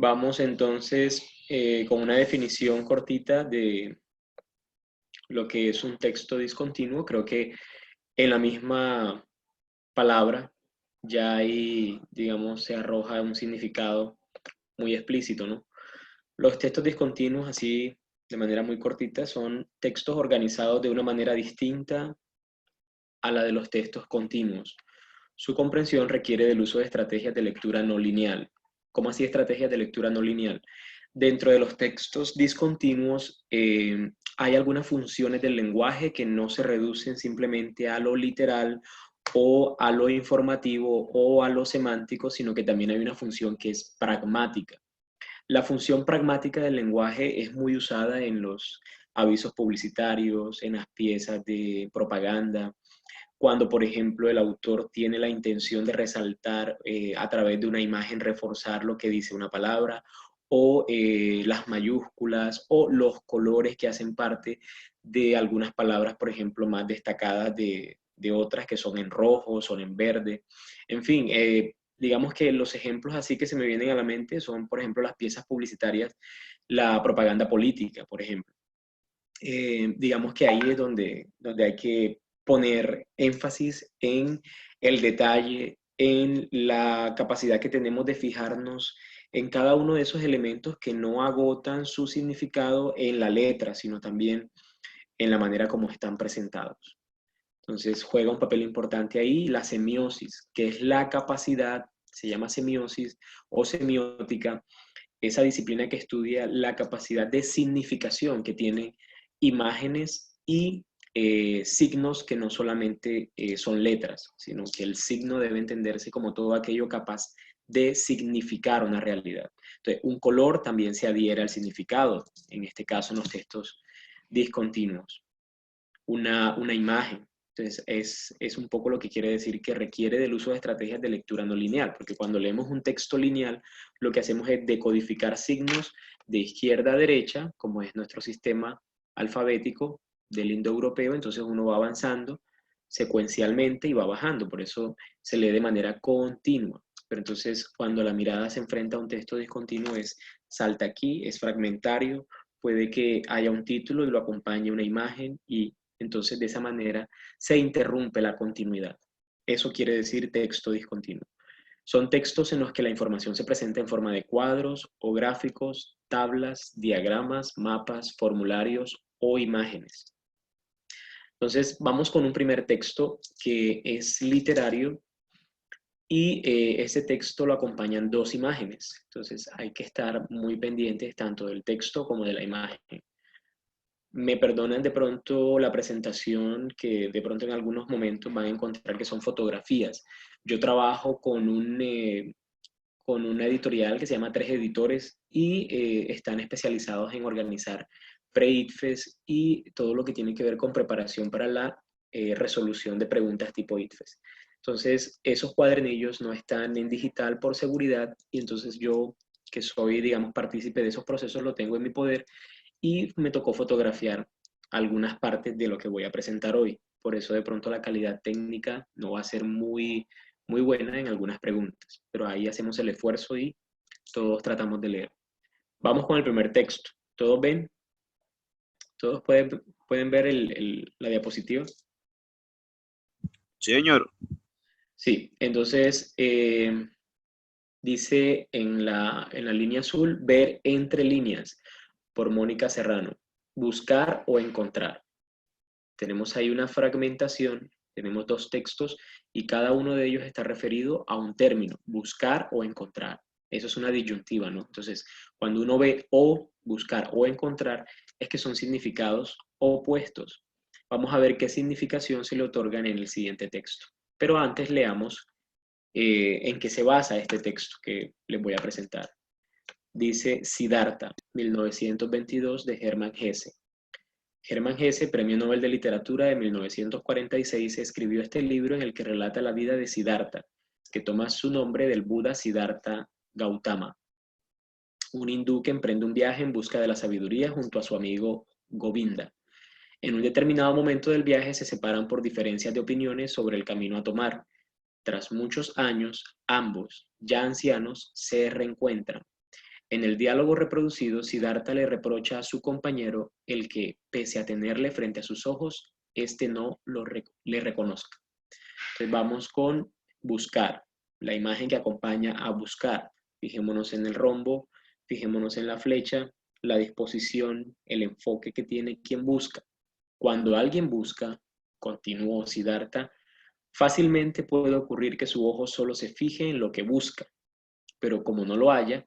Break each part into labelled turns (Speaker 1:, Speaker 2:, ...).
Speaker 1: Vamos entonces con una definición cortita de lo que es un texto discontinuo. Creo que en la misma palabra ya ahí, digamos, se arroja un significado muy explícito, ¿no? Los textos discontinuos, así de manera muy cortita, son textos organizados de una manera distinta a la de los textos continuos. Su comprensión requiere del uso de estrategias de lectura no lineal. ¿Cómo así estrategias de lectura no lineal? Dentro de los textos discontinuos hay algunas funciones del lenguaje que no se reducen simplemente a lo literal o a lo informativo o a lo semántico, sino que también hay una función que es pragmática. La función pragmática del lenguaje es muy usada en los avisos publicitarios, en las piezas de propaganda, cuando, por ejemplo, el autor tiene la intención de resaltar a través de una imagen, reforzar lo que dice una palabra, o las mayúsculas, o los colores que hacen parte de algunas palabras, por ejemplo, más destacadas de otras que son en rojo, son en verde. En fin, digamos que los ejemplos así que se me vienen a la mente son, por ejemplo, las piezas publicitarias, la propaganda política, por ejemplo. Digamos que ahí es donde hay que poner énfasis en el detalle, en la capacidad que tenemos de fijarnos en cada uno de esos elementos que no agotan su significado en la letra, sino también en la manera como están presentados. Entonces juega un papel importante ahí la semiosis, que es la capacidad, se llama semiosis o semiótica, esa disciplina que estudia la capacidad de significación que tienen imágenes y signos que no solamente son letras, sino que el signo debe entenderse como todo aquello capaz de significar una realidad. Entonces, un color también se adhiere al significado, en este caso en los textos discontinuos. Una imagen. Entonces, es un poco lo que quiere decir que requiere del uso de estrategias de lectura no lineal, porque cuando leemos un texto lineal, lo que hacemos es decodificar signos de izquierda a derecha, como es nuestro sistema alfabético del indoeuropeo, entonces uno va avanzando secuencialmente y va bajando, por eso se lee de manera continua. Pero entonces, cuando la mirada se enfrenta a un texto discontinuo, es salta aquí, es fragmentario, puede que haya un título y lo acompañe una imagen y entonces, de esa manera, se interrumpe la continuidad. Eso quiere decir texto discontinuo. Son textos en los que la información se presenta en forma de cuadros o gráficos, tablas, diagramas, mapas, formularios o imágenes. Entonces, vamos con un primer texto que es literario y ese texto lo acompañan dos imágenes. Entonces, hay que estar muy pendientes tanto del texto como de la imagen. Me perdonan de pronto la presentación que de pronto en algunos momentos van a encontrar que son fotografías. Yo trabajo con una editorial que se llama Tres Editores y están especializados en organizar pre-ITFES y todo lo que tiene que ver con preparación para la resolución de preguntas tipo ITFES. Entonces, esos cuadernillos no están en digital por seguridad y entonces yo, que soy, digamos, partícipe de esos procesos, lo tengo en mi poder y me tocó fotografiar algunas partes de lo que voy a presentar hoy. Por eso de pronto la calidad técnica no va a ser muy buena en algunas preguntas, pero ahí hacemos el esfuerzo y todos tratamos de leer. Vamos con el primer texto. ¿Todos ven? ¿Todos pueden ver la diapositiva?
Speaker 2: Sí, señor.
Speaker 1: Sí, entonces dice en la línea azul, ver entre líneas, por Mónica Serrano. Buscar o encontrar. Tenemos ahí una fragmentación, tenemos dos textos y cada uno de ellos está referido a un término, buscar o encontrar. Eso es una disyuntiva, ¿no? Entonces, cuando uno ve o buscar o encontrar, es que son significados opuestos. Vamos a ver qué significación se le otorgan en el siguiente texto. Pero antes leamos en qué se basa este texto que les voy a presentar. Dice Siddhartha, 1922, de Hermann Hesse. Hermann Hesse, Premio Nobel de Literatura de 1946, escribió este libro en el que relata la vida de Siddhartha, que toma su nombre del Buda Siddhartha Gautama, un hindú que emprende un viaje en busca de la sabiduría junto a su amigo Govinda. En un determinado momento del viaje se separan por diferencias de opiniones sobre el camino a tomar. Tras muchos años, ambos, ya ancianos, se reencuentran. En el diálogo reproducido, Siddhartha le reprocha a su compañero el que, pese a tenerle frente a sus ojos, éste no le reconozca. Entonces vamos con buscar, la imagen que acompaña a buscar. Fijémonos en el rombo, fijémonos en la flecha, la disposición, el enfoque que tiene quien busca. Cuando alguien busca, continuó Siddhartha, fácilmente puede ocurrir que su ojo solo se fije en lo que busca, pero como no lo haya,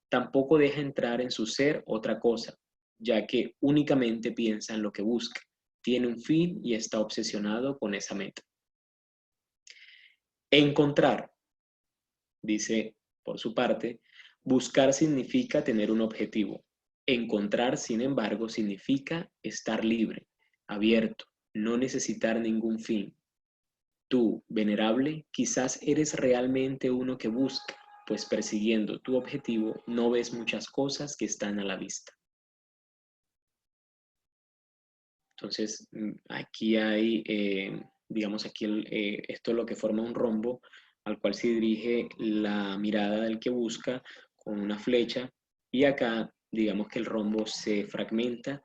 Speaker 1: tampoco deja entrar en su ser otra cosa, ya que únicamente piensa en lo que busca, tiene un fin y está obsesionado con esa meta. Encontrar, dice por su parte, buscar significa tener un objetivo. Encontrar, sin embargo, significa estar libre, abierto, no necesitar ningún fin. Tú, venerable, quizás eres realmente uno que busca, pues persiguiendo tu objetivo no ves muchas cosas que están a la vista. Entonces, aquí hay, digamos, aquí esto es lo que forma un rombo al cual se dirige la mirada del que busca con una flecha, y acá, digamos que el rombo se fragmenta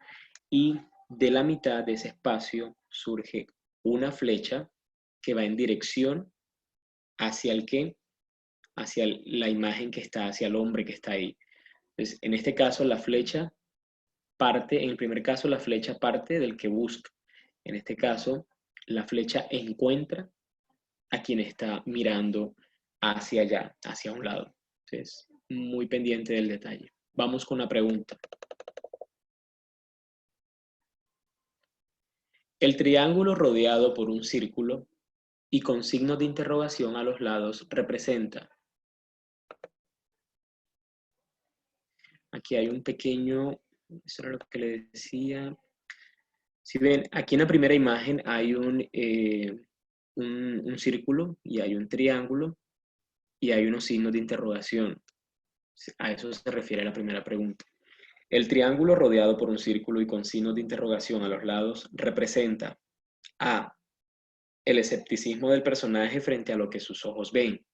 Speaker 1: y de la mitad de ese espacio surge una flecha que va en dirección hacia el que, hacia la imagen que está, hacia el hombre que está ahí. Entonces, en este caso, la flecha parte, en el primer caso, la flecha parte del que busca. En este caso, la flecha encuentra a quien está mirando hacia allá, hacia un lado. Entonces, muy pendiente del detalle. Vamos con una pregunta. El triángulo rodeado por un círculo y con signos de interrogación a los lados representa. Aquí hay un pequeño, eso era lo que le decía. Si ven, aquí en la primera imagen hay un círculo y hay un triángulo y hay unos signos de interrogación. A eso se refiere la primera pregunta. El triángulo rodeado por un círculo y con signos de interrogación a los lados representa A. El escepticismo del personaje frente a lo que sus ojos ven.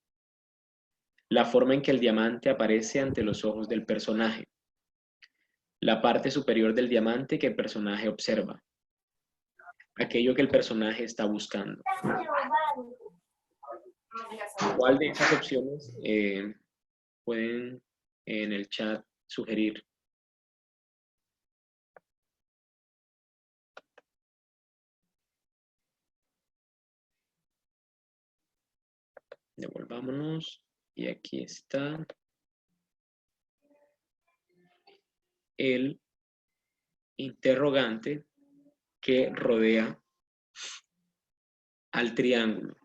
Speaker 1: La forma en que el diamante aparece ante los ojos del personaje. La parte superior del diamante que el personaje observa. Aquello que el personaje está buscando. ¿Cuál de esas opciones pueden en el chat sugerir? Devolvámonos. Y aquí está el interrogante que rodea al triángulo.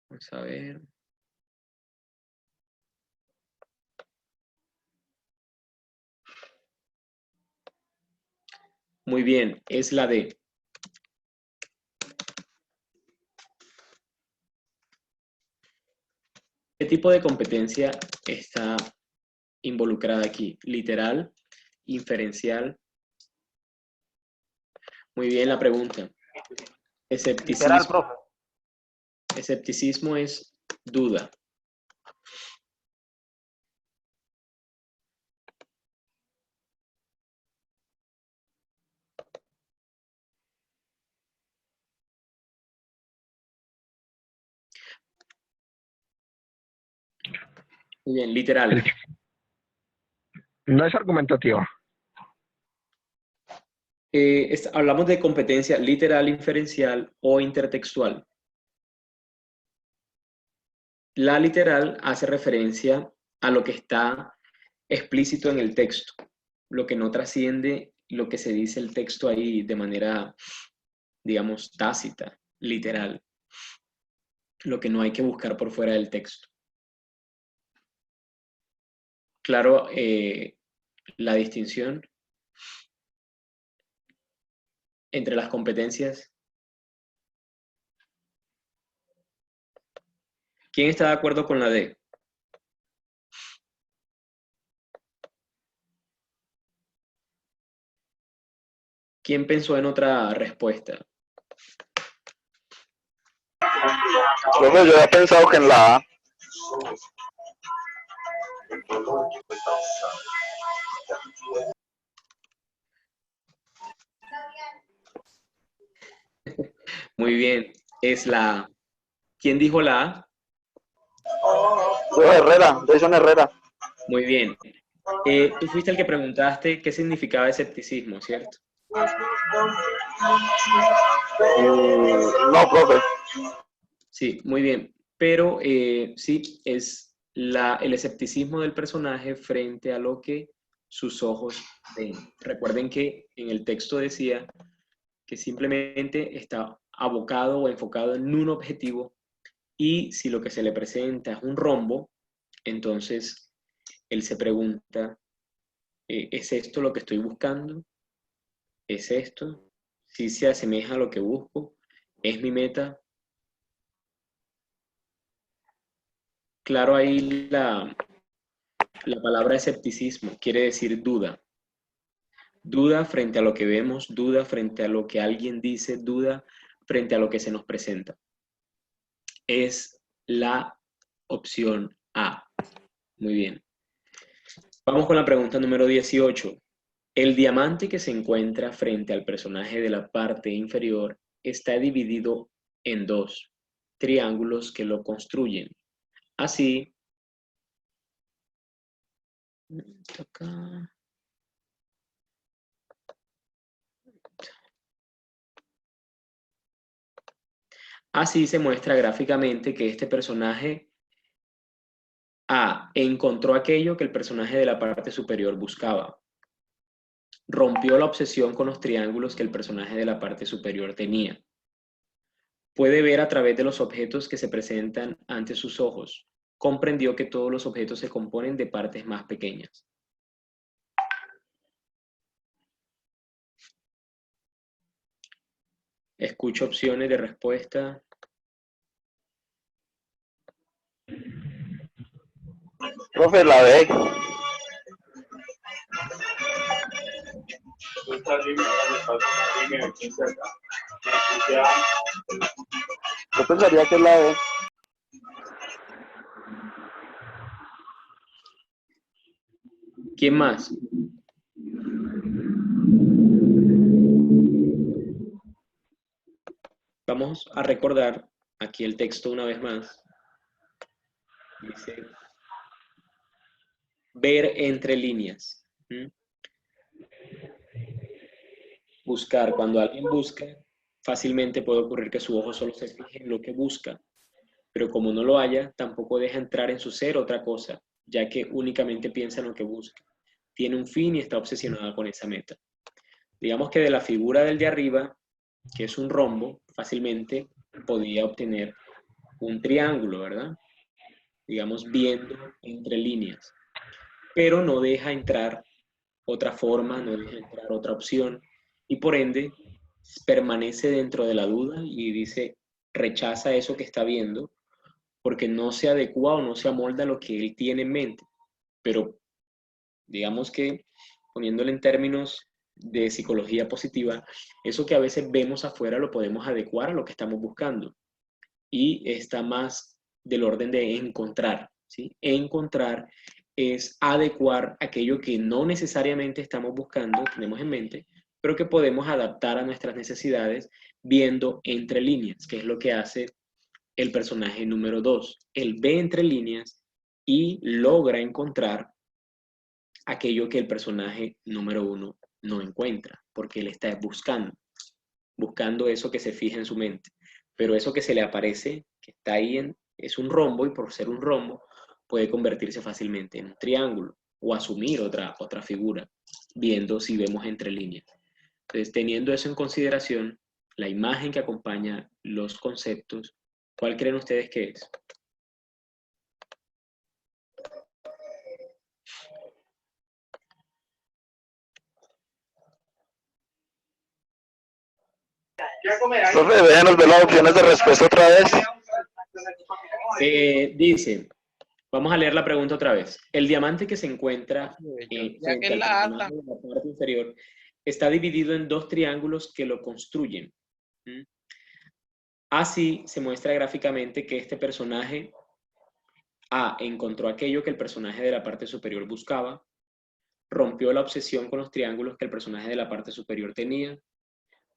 Speaker 1: Vamos a ver. Muy bien, es la D. ¿Qué tipo de competencia está involucrada aquí? Literal, inferencial. Muy bien la pregunta. Escepticismo.
Speaker 2: Literal, profe.
Speaker 1: Escepticismo es duda. Muy bien, literal.
Speaker 2: No es argumentativo.
Speaker 1: Hablamos de competencia literal, inferencial o intertextual. La literal hace referencia a lo que está explícito en el texto, lo que no trasciende lo que se dice el texto ahí de manera, digamos, tácita, literal, lo que no hay que buscar por fuera del texto. Claro, la distinción entre las competencias. ¿Quién está de acuerdo con la D? ¿Quién pensó en otra respuesta?
Speaker 3: Yo había pensado que en la A.
Speaker 1: Muy bien. Es la A. ¿Quién dijo la A?
Speaker 2: Yo, Herrera, Jason Herrera.
Speaker 1: Muy bien. Tú fuiste el que preguntaste qué significaba escepticismo, ¿cierto?
Speaker 2: No, profe.
Speaker 1: Sí, muy bien. Pero sí, es el escepticismo del personaje frente a lo que sus ojos ven. Recuerden que en el texto decía que simplemente está abocado o enfocado en un objetivo y si lo que se le presenta es un rombo, entonces él se pregunta, ¿es esto lo que estoy buscando? ¿Es esto? ¿Sí se asemeja a lo que busco? ¿Es mi meta? Claro, ahí la palabra escepticismo quiere decir duda. Duda frente a lo que vemos, duda frente a lo que alguien dice, duda frente a lo que se nos presenta. Es la opción A. Muy bien. Vamos con la pregunta número 18. El diamante que se encuentra frente al personaje de la parte inferior está dividido en dos triángulos que lo construyen. Así, así se muestra gráficamente que este personaje A encontró aquello que el personaje de la parte superior buscaba. Rompió la obsesión con los triángulos que el personaje de la parte superior tenía. Puede ver a través de los objetos que se presentan ante sus ojos. Comprendió que todos los objetos se componen de partes más pequeñas. Escucho opciones de respuesta.
Speaker 2: Profe, la B. Yo pensaría que es la B.
Speaker 1: ¿Quién más? Vamos a recordar aquí el texto una vez más. Dice, ver entre líneas. Buscar. Cuando alguien busca, fácilmente puede ocurrir que su ojo solo se fije en lo que busca, pero como no lo haya, tampoco deja entrar en su ser otra cosa, ya que únicamente piensa en lo que busca. Tiene un fin y está obsesionada con esa meta. Digamos que de la figura del de arriba, que es un rombo, fácilmente podía obtener un triángulo, ¿verdad? Digamos, viendo entre líneas. Pero no deja entrar otra forma, no deja entrar otra opción, y por ende permanece dentro de la duda y dice, rechaza eso que está viendo, porque no se adecua o no se amolda a lo que él tiene en mente. Pero digamos que, poniéndole en términos de psicología positiva, eso que a veces vemos afuera lo podemos adecuar a lo que estamos buscando. Y está más del orden de encontrar, ¿sí? Encontrar es adecuar aquello que no necesariamente estamos buscando, tenemos en mente, pero que podemos adaptar a nuestras necesidades viendo entre líneas, que es lo que hace el personaje número 2. Él ve entre líneas y logra encontrar aquello que el personaje número 1 no encuentra, porque él está buscando eso que se fija en su mente. Pero eso que se le aparece, que está ahí, es un rombo y por ser un rombo puede convertirse fácilmente en un triángulo o asumir otra figura, viendo si vemos entre líneas. Entonces, teniendo eso en consideración, la imagen que acompaña los conceptos, ¿cuál creen ustedes que es?
Speaker 2: Profe, déjenos ver las opciones de respuesta otra vez.
Speaker 1: Dice, vamos a leer la pregunta otra vez. El diamante que se encuentra frente al personaje de la parte inferior está dividido en dos triángulos que lo construyen. Así se muestra gráficamente que este personaje A. Encontró aquello que el personaje de la parte superior buscaba. Rompió la obsesión con los triángulos que el personaje de la parte superior tenía.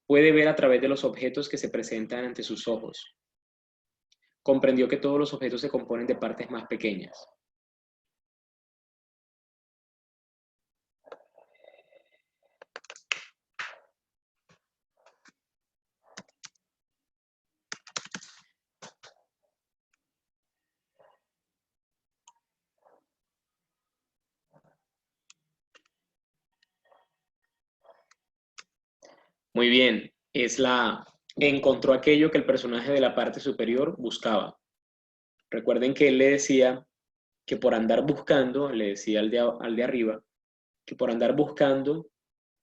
Speaker 1: Puede ver a través de los objetos que se presentan ante sus ojos. Comprendió que todos los objetos se componen de partes más pequeñas. Muy bien, es la A. Encontró aquello que el personaje de la parte superior buscaba. Recuerden que él le decía que por andar buscando, le decía al de arriba, que por andar buscando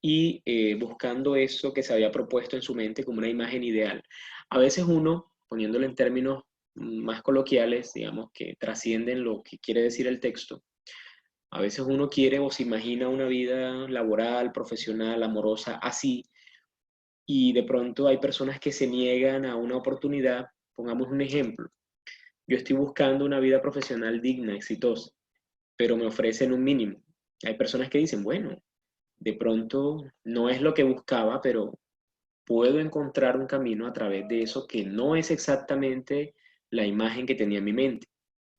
Speaker 1: y buscando eso que se había propuesto en su mente como una imagen ideal. A veces uno, poniéndolo en términos más coloquiales, digamos, que trascienden lo que quiere decir el texto, a veces uno quiere o se imagina una vida laboral, profesional, amorosa, así, y de pronto hay personas que se niegan a una oportunidad. Pongamos un ejemplo. Yo estoy buscando una vida profesional digna, exitosa, pero me ofrecen un mínimo. Hay personas que dicen, bueno, de pronto no es lo que buscaba, pero puedo encontrar un camino a través de eso que no es exactamente la imagen que tenía en mi mente.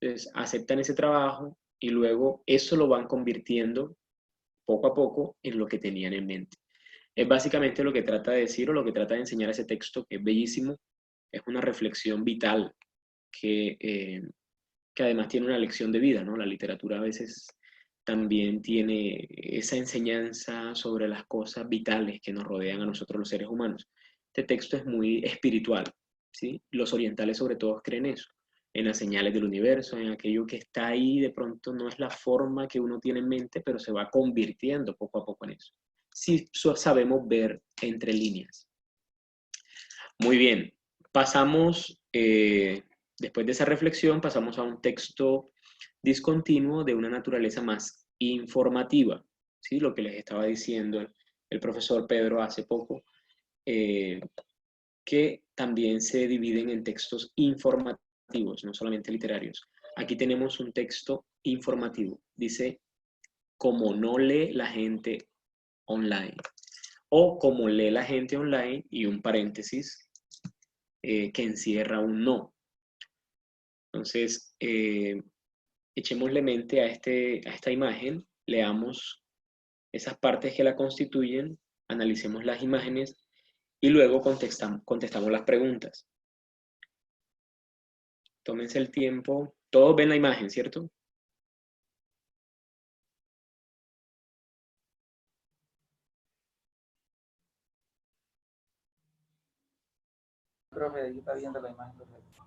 Speaker 1: Entonces, aceptan ese trabajo y luego eso lo van convirtiendo poco a poco en lo que tenían en mente. Es básicamente lo que trata de decir o lo que trata de enseñar ese texto, que es bellísimo, es una reflexión vital que, que además tiene una lección de vida, ¿no? La literatura a veces también tiene esa enseñanza sobre las cosas vitales que nos rodean a nosotros los seres humanos. Este texto es muy espiritual, ¿sí? Los orientales sobre todo creen eso, en las señales del universo, en aquello que está ahí, de pronto no es la forma que uno tiene en mente, pero se va convirtiendo poco a poco en eso. Si sabemos ver entre líneas. Muy bien, pasamos, después de esa reflexión, pasamos a un texto discontinuo de una naturaleza más informativa, ¿sí? Lo que les estaba diciendo el profesor Pedro hace poco, eh, que también se dividen en textos informativos, no solamente literarios. Aquí tenemos un texto informativo, dice, como no lee la gente online, o como lee la gente online, y un paréntesis, que encierra un no. Entonces, echémosle mente a esta imagen, leamos esas partes que la constituyen, analicemos las imágenes y luego contestamos las preguntas. Tómense el tiempo. Todos ven la imagen, ¿cierto?
Speaker 3: Profe, ahí está viendo la imagen perfecta.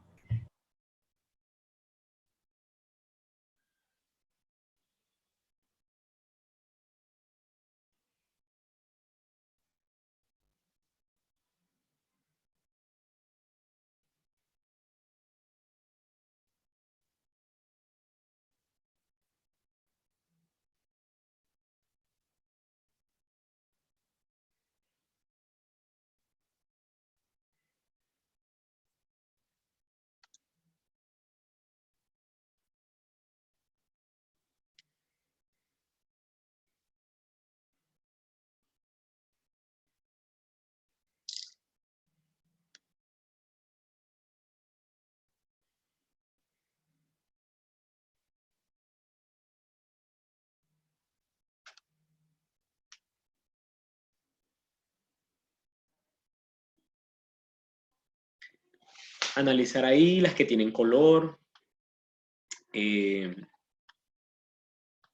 Speaker 1: Analizar ahí las que tienen color,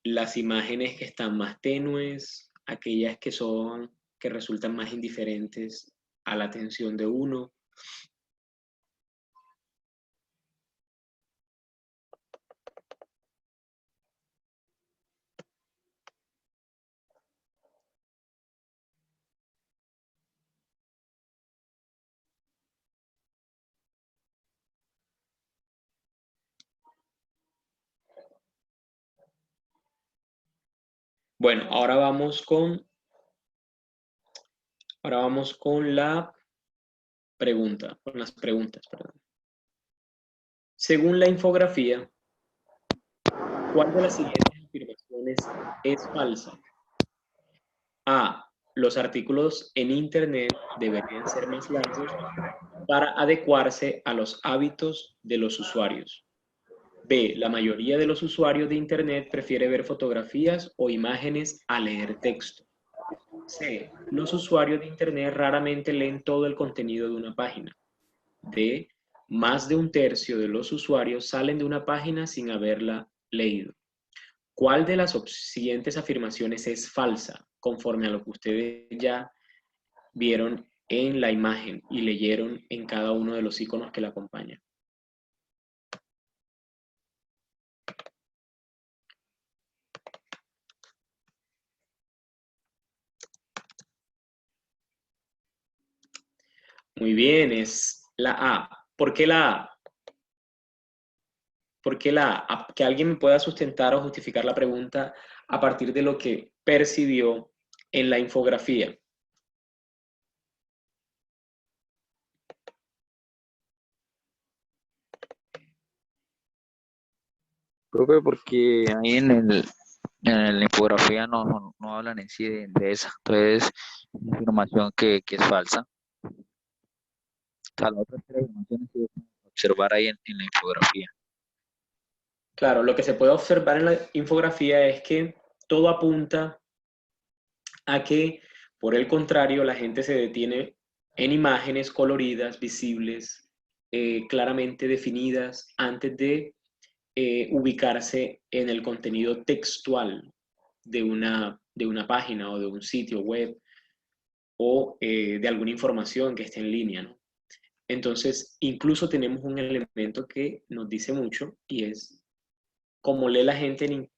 Speaker 1: las imágenes que están más tenues, aquellas que resultan más indiferentes a la atención de uno. Bueno, ahora vamos con la pregunta, con las preguntas, perdón. Según la infografía, ¿Cuál de las siguientes afirmaciones es falsa? A. Los artículos en Internet deberían ser más largos para adecuarse a los hábitos de los usuarios. B. La mayoría de los usuarios de Internet prefiere ver fotografías o imágenes a leer texto. C. Los usuarios de Internet raramente leen todo el contenido de una página. D. Más de un tercio de los usuarios salen de una página sin haberla leído. ¿Cuál de las siguientes afirmaciones es falsa, conforme a lo que ustedes ya vieron en la imagen y leyeron en cada uno de los iconos que la acompañan? Muy bien, es la A. ¿Por qué la A? ¿Por qué la A? Que alguien me pueda sustentar o justificar la pregunta a partir de lo que percibió en la infografía.
Speaker 3: Creo que porque ahí en la infografía no hablan en sí de esa. Entonces, es una información que es falsa. O sea, las otras tres informaciones que pueden observar ahí en la infografía.
Speaker 1: Claro, lo que se puede observar en la infografía es que todo apunta a que, por el contrario, la gente se detiene en imágenes coloridas, visibles, claramente definidas, antes de ubicarse en el contenido textual de una página o de un sitio web o de alguna información que esté en línea, ¿no? Entonces, incluso tenemos un elemento que nos dice mucho y es cómo lee la gente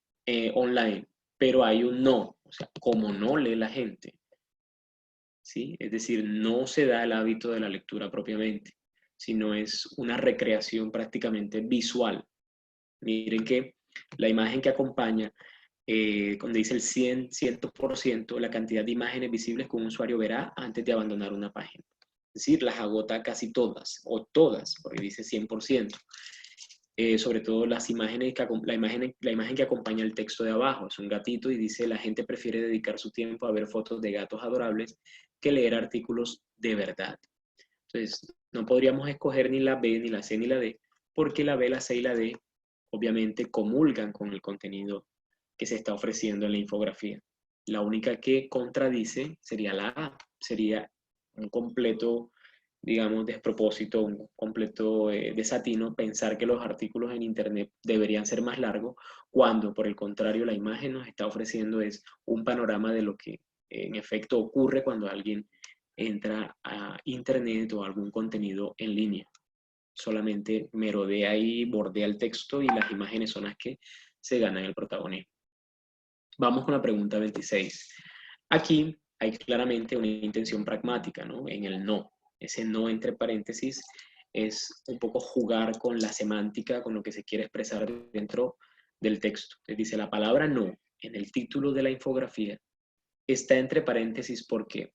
Speaker 1: online, pero hay un no, o sea, cómo no lee la gente, ¿sí? Es decir, no se da el hábito de la lectura propiamente, sino es una recreación prácticamente visual. Miren que la imagen que acompaña, donde dice el 100%, la cantidad de imágenes visibles que un usuario verá antes de abandonar una página. Es decir, las agota casi todas, o todas, porque dice 100%. Sobre todo las imágenes la imagen que acompaña el texto de abajo, es un gatito y dice: la gente prefiere dedicar su tiempo a ver fotos de gatos adorables que leer artículos de verdad. Entonces, no podríamos escoger ni la B, ni la C, ni la D, porque la B, la C y la D obviamente comulgan con el contenido que se está ofreciendo en la infografía. La única que contradice sería la A, sería un completo, digamos, despropósito, un completo desatino pensar que los artículos en Internet deberían ser más largos, cuando por el contrario la imagen nos está ofreciendo es un panorama de lo que en efecto ocurre cuando alguien entra a Internet o algún contenido en línea. Solamente merodea y bordea el texto y las imágenes son las que se ganan el protagonismo. Vamos con la pregunta 26. Aquí hay claramente una intención pragmática, ¿no? En el no. Ese no entre paréntesis es un poco jugar con la semántica, con lo que se quiere expresar dentro del texto. Les dice: la palabra no en el título de la infografía está entre paréntesis porque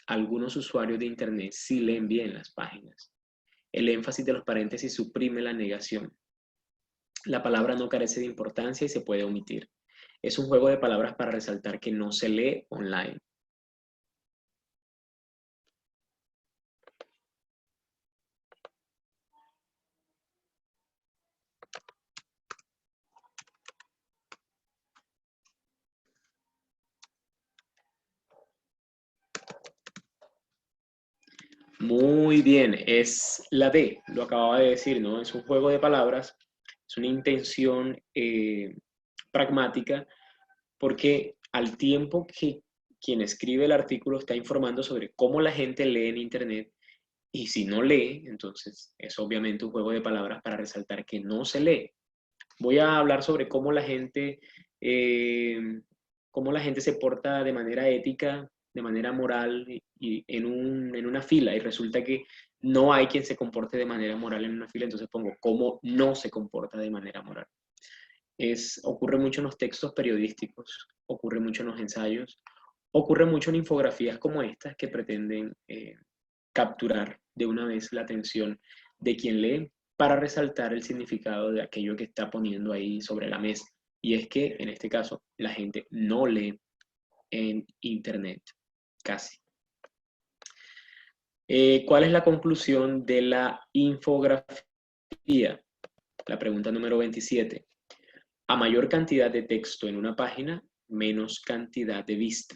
Speaker 1: algunos usuarios de Internet sí leen bien las páginas. El énfasis de los paréntesis suprime la negación. La palabra no carece de importancia y se puede omitir. Es un juego de palabras para resaltar que no se lee online. Muy bien, es la D, lo acababa de decir, ¿no? Es un juego de palabras, es una intención pragmática, porque al tiempo que quien escribe el artículo está informando sobre cómo la gente lee en Internet, y si no lee, entonces es obviamente un juego de palabras para resaltar que no se lee. Voy a hablar sobre eh, cómo la gente se porta de manera ética, de manera moral y en una fila, y resulta que no hay quien se comporte de manera moral en una fila, entonces pongo cómo no se comporta de manera moral. Ocurre mucho en los textos periodísticos, ocurre mucho en los ensayos, ocurre mucho en infografías como estas que pretenden capturar de una vez la atención de quien lee para resaltar el significado de aquello que está poniendo ahí sobre la mesa. Y es que, en este caso, la gente no lee en Internet, casi. ¿Cuál es la conclusión de la infografía? La pregunta número 27. A mayor cantidad de texto en una página, menos cantidad de vista.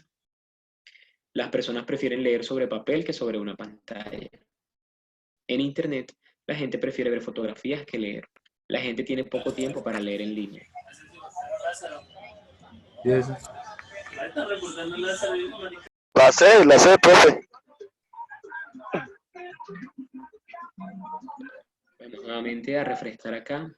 Speaker 1: Las personas prefieren leer sobre papel que sobre una pantalla. En Internet, la gente prefiere ver fotografías que leer. La gente tiene poco tiempo para leer en línea.
Speaker 2: La sé, profe.
Speaker 1: Vamos nuevamente a refrescar acá.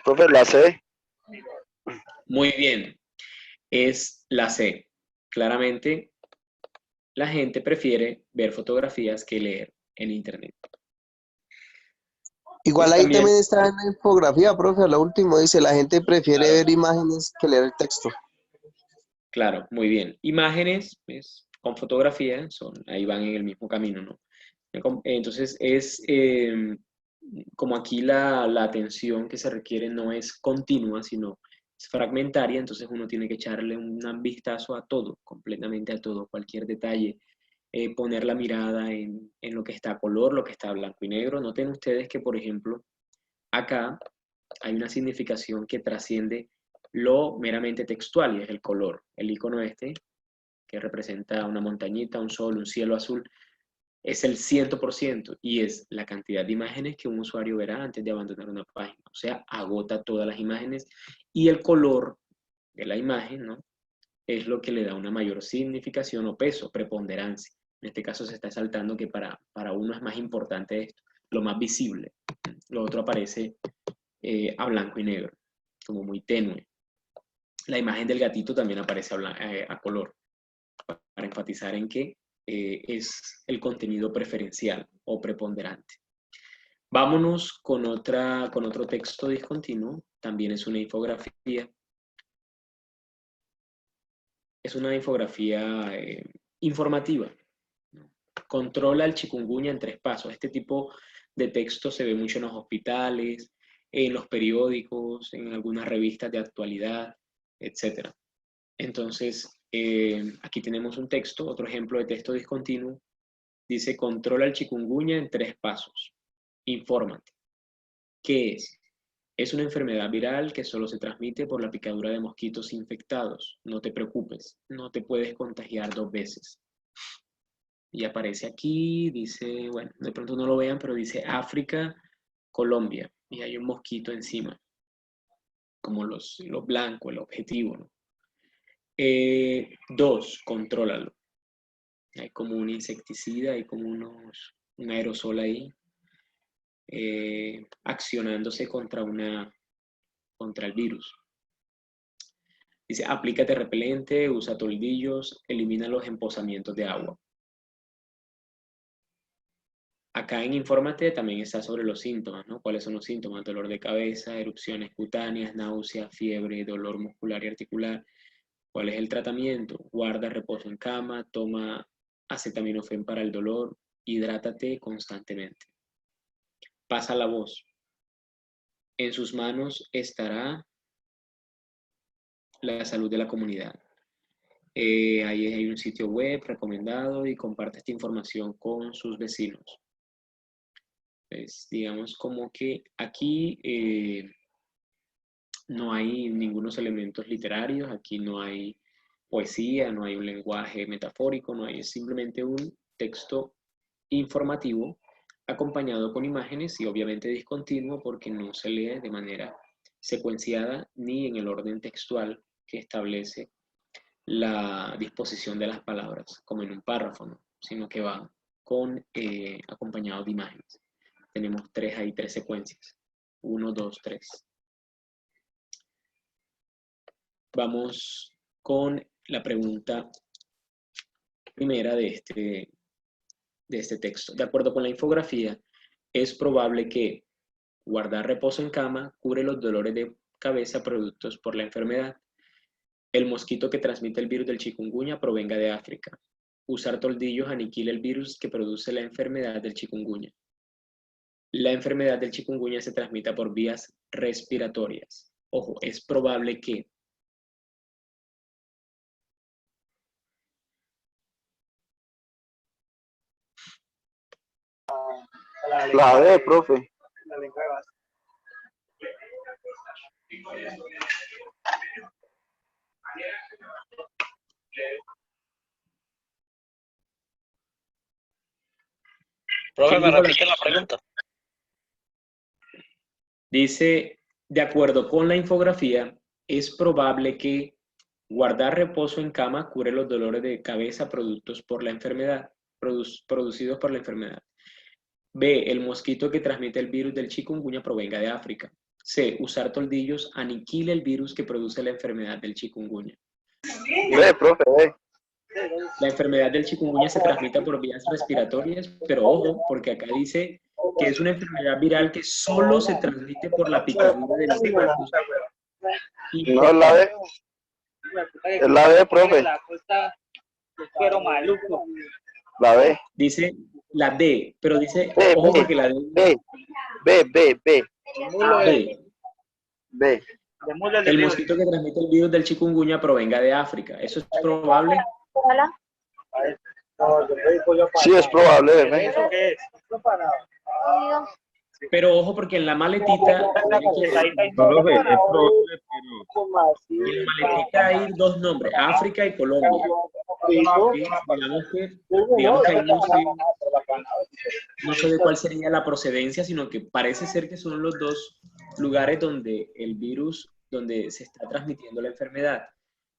Speaker 2: Profe, la sé.
Speaker 1: Muy bien. Es la C. Claramente, la gente prefiere ver fotografías que leer en Internet.
Speaker 4: Igual
Speaker 1: Es
Speaker 4: ahí
Speaker 1: también,
Speaker 4: también está en la infografía, profe, a lo último dice, la gente prefiere ver imágenes que leer el texto.
Speaker 1: claro, muy bien. Imágenes, ¿ves? Con fotografía, ahí van en el mismo camino, ¿no? Entonces, como aquí la atención que se requiere no es continua, sino es fragmentaria, entonces uno tiene que echarle un vistazo a todo, completamente a todo, cualquier detalle, poner la mirada en lo que está a color, lo que está a blanco y negro. Noten ustedes que, por ejemplo, acá hay una significación que trasciende lo meramente textual, y es el color. El icono este, que representa una montañita, un sol, un cielo azul, es el 100% y es la cantidad de imágenes que un usuario verá antes de abandonar una página. O sea, agota todas las imágenes y el color de la imagen, ¿no? Es lo que le da una mayor significación o peso, preponderancia. En este caso se está saltando que para uno es más importante esto, lo más visible. Lo otro aparece a blanco y negro, como muy tenue. La imagen del gatito también aparece a color, para enfatizar en que es el contenido preferencial o preponderante. Vámonos con otro texto discontinuo, también es una infografía. Es una infografía informativa. Controla el chikungunya en 3 pasos. Este tipo de texto se ve mucho en los hospitales, en los periódicos, en algunas revistas de actualidad, etc. Entonces, aquí tenemos un texto, otro ejemplo de texto discontinuo. Dice, controla el chikungunya en 3 pasos. Infórmate. ¿Qué es? Es una enfermedad viral que solo se transmite por la picadura de mosquitos infectados. No te preocupes, no te puedes contagiar 2 veces. Y aparece aquí, dice, bueno, de pronto no lo vean, pero dice África, Colombia. Y hay un mosquito encima, como los blancos, el objetivo, ¿no? 2, contrólalo. Hay como un insecticida, hay como un aerosol ahí, accionándose contra el virus. Dice, aplícate repelente, usa toldillos, elimina los emposamientos de agua. Acá en Infórmate también está sobre los síntomas, ¿no? ¿Cuáles son los síntomas? Dolor de cabeza, erupciones cutáneas, náusea, fiebre, dolor muscular y articular. ¿Cuál es el tratamiento? Guarda reposo en cama, toma acetaminofén para el dolor, hidrátate constantemente. Pasa la voz. En sus manos estará la salud de la comunidad. Ahí hay un sitio web recomendado y comparte esta información con sus vecinos. Pues, digamos como que aquí no hay ningunos elementos literarios, aquí no hay poesía, no hay un lenguaje metafórico, no hay, es simplemente un texto informativo acompañado con imágenes y obviamente discontinuo porque no se lee de manera secuenciada ni en el orden textual que establece la disposición de las palabras, como en un párrafo, ¿no? Sino que va acompañado de imágenes. Tenemos 3 secuencias. 1, 2, 3. Vamos con la pregunta primera de este texto. De acuerdo con la infografía, es probable que guardar reposo en cama cure los dolores de cabeza productos por la enfermedad. El mosquito que transmite el virus del chikungunya provenga de África. usar toldillos aniquila el virus que produce la enfermedad del chikungunya. La enfermedad del chikungunya se transmite por vías respiratorias. Ojo, es probable que.
Speaker 2: La D, profe.
Speaker 5: Profe, ¿me repite la pregunta?
Speaker 1: Dice, de acuerdo con la infografía, es probable que guardar reposo en cama cure los dolores de cabeza producidos por la enfermedad. B, el mosquito que transmite el virus del chikungunya provenga de África. C, usar toldillos aniquila el virus que produce la enfermedad del chikungunya.
Speaker 2: B, profe, B.
Speaker 1: La enfermedad del chikungunya se transmite por vías respiratorias, pero ojo, porque acá dice que es una enfermedad viral que solo se transmite por la picadura del virus.
Speaker 2: No, es la B. Es la B, profe. La B.
Speaker 1: Dice la D, pero dice,
Speaker 2: B,
Speaker 1: ojo,
Speaker 2: B,
Speaker 1: porque la D.
Speaker 2: B.
Speaker 1: B.
Speaker 2: B.
Speaker 1: El mosquito que transmite el virus del chikungunya provenga de África. ¿Eso es probable?
Speaker 2: Sí, es probable, bebé.
Speaker 1: Pero ojo, porque en la maletita,
Speaker 6: Profe, es probable,
Speaker 1: en la maletita hay dos nombres, África y Colombia. Sí, digamos que ahí no sé de cuál sería la procedencia, sino que parece ser que son los dos lugares donde el virus, donde se está transmitiendo la enfermedad.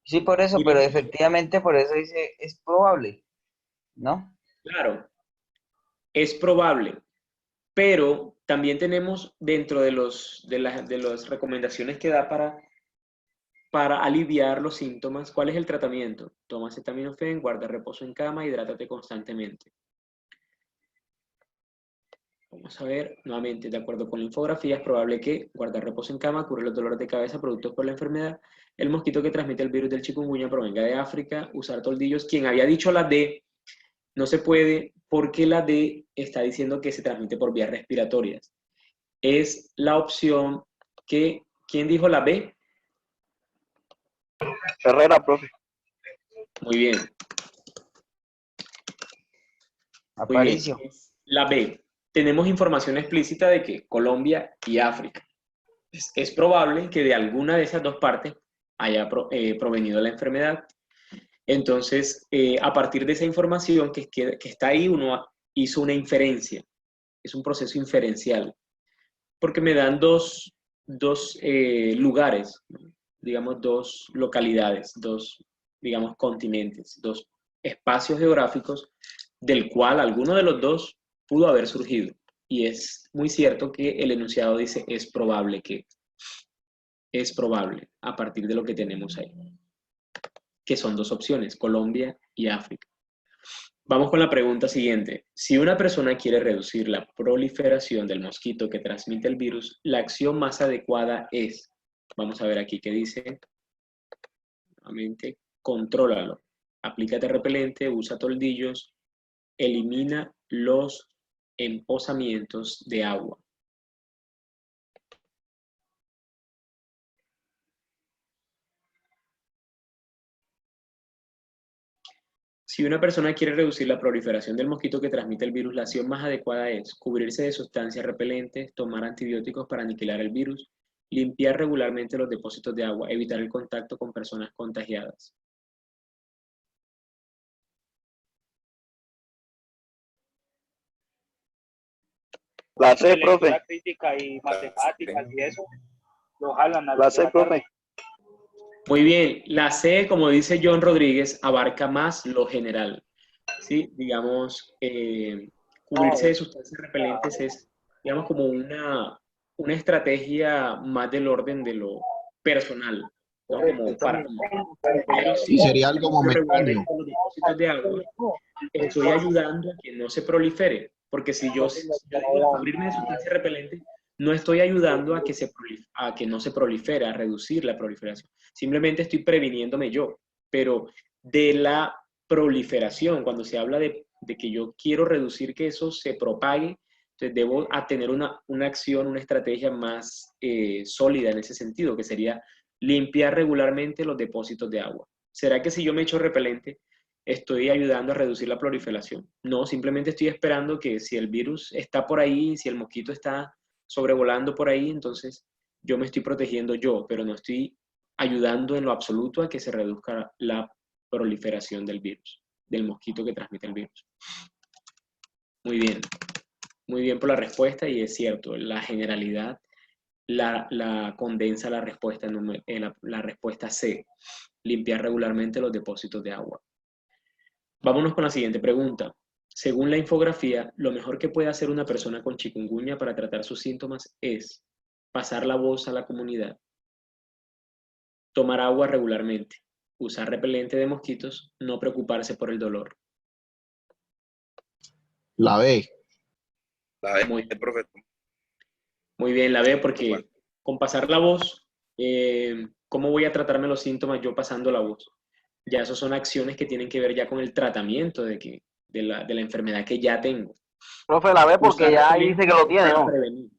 Speaker 7: Sí, por eso, pero efectivamente por eso dice, es probable, ¿no?
Speaker 1: Claro, es probable, pero también tenemos dentro de las recomendaciones que da para aliviar los síntomas, ¿cuál es el tratamiento? Toma acetaminofén, guarda reposo en cama, hidrátate constantemente. Vamos a ver, nuevamente, de acuerdo con la infografía, es probable que guardar reposo en cama cure los dolores de cabeza productos por la enfermedad. El mosquito que transmite el virus del chikungunya provenga de África. Usar toldillos. Quien había dicho la D, no se puede porque la D está diciendo que se transmite por vías respiratorias. Es la opción que, ¿quién dijo la B?
Speaker 2: Herrera, profe.
Speaker 1: Muy bien.
Speaker 7: Aparicio.
Speaker 1: Muy bien. La B. Tenemos información explícita de que Colombia y África. Es probable que de alguna de esas dos partes haya provenido la enfermedad. Entonces, a partir de esa información que está ahí, uno hizo una inferencia. Es un proceso inferencial. Porque me dan dos lugares, ¿no? Digamos, dos localidades, dos, digamos, continentes, dos espacios geográficos del cual alguno de los dos pudo haber surgido. Y es muy cierto que el enunciado dice es probable que, es probable, a partir de lo que tenemos ahí, que son dos opciones, Colombia y África. Vamos con la pregunta siguiente. Si una persona quiere reducir la proliferación del mosquito que transmite el virus, la acción más adecuada es, vamos a ver aquí qué dice, nuevamente, contrólalo, aplícate repelente, usa toldillos, elimina los emposamientos de agua. Si una persona quiere reducir la proliferación del mosquito que transmite el virus, la acción más adecuada es cubrirse de sustancias repelentes, tomar antibióticos para aniquilar el virus, limpiar regularmente los depósitos de agua, evitar el contacto con personas contagiadas.
Speaker 2: La C, profe.
Speaker 5: Crítica y matemáticas y eso, lo jalan a
Speaker 2: La C, profe.
Speaker 1: Muy bien, la C, como dice John Rodríguez, abarca más lo general. ¿Sí? Digamos, cubrirse de sustancias repelentes es, digamos, como una estrategia más del orden de lo personal, ¿no? Como para pero
Speaker 6: sí, sería algo momentáneo.
Speaker 1: con los depósitos de agua, estoy ayudando a que no se prolifere, porque si yo digo cubrirme de sustancias repelentes, no estoy ayudando a que no se prolifere, a reducir la proliferación. Simplemente estoy previniéndome yo, pero de la proliferación, cuando se habla de que yo quiero reducir que eso se propague, entonces debo tener una acción, una estrategia más sólida en ese sentido, que sería limpiar regularmente los depósitos de agua. ¿Será que si yo me echo repelente, estoy ayudando a reducir la proliferación? No, simplemente estoy esperando que si el virus está por ahí, si el mosquito está sobrevolando por ahí, entonces yo me estoy protegiendo yo, pero no estoy ayudando en lo absoluto a que se reduzca la proliferación del virus, del mosquito que transmite el virus. Muy bien por la respuesta y es cierto, la generalidad la condensa la respuesta, la respuesta C, limpiar regularmente los depósitos de agua. Vámonos con la siguiente pregunta. Según la infografía, lo mejor que puede hacer una persona con chikungunya para tratar sus síntomas es pasar la voz a la comunidad, tomar agua regularmente, usar repelente de mosquitos, no preocuparse por el dolor.
Speaker 6: La B.
Speaker 2: La B,
Speaker 1: Muy,
Speaker 2: profe.
Speaker 1: muy bien, la B, porque con pasar la voz, ¿cómo voy a tratarme los síntomas yo pasando la voz? Ya esas son acciones que tienen que ver ya con el tratamiento de la enfermedad que ya tengo.
Speaker 7: Profe, la ve porque
Speaker 1: Usar
Speaker 7: ya ahí
Speaker 1: repelente
Speaker 7: dice que lo tiene,
Speaker 1: para
Speaker 7: ¿no?
Speaker 1: prevenir.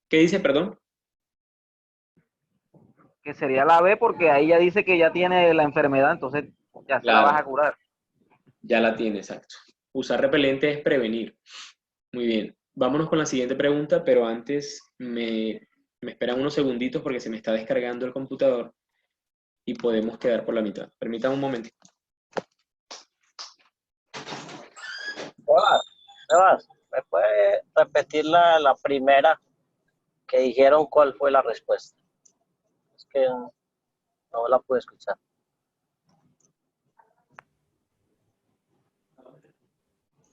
Speaker 1: ¿Qué dice, perdón?
Speaker 7: Que sería la B porque ahí ya dice que ya tiene la enfermedad, entonces ya se la vas a
Speaker 1: Claro,
Speaker 7: curar.
Speaker 1: ya la tiene, exacto. Usar repelente es prevenir. Muy bien. Vámonos con la siguiente pregunta, pero antes me esperan unos segunditos porque se me está descargando el computador y podemos quedar por la mitad. Permítanme un momento.
Speaker 5: Sebas, ¿me puede repetir la primera que dijeron cuál fue la respuesta? Es que no la pude escuchar.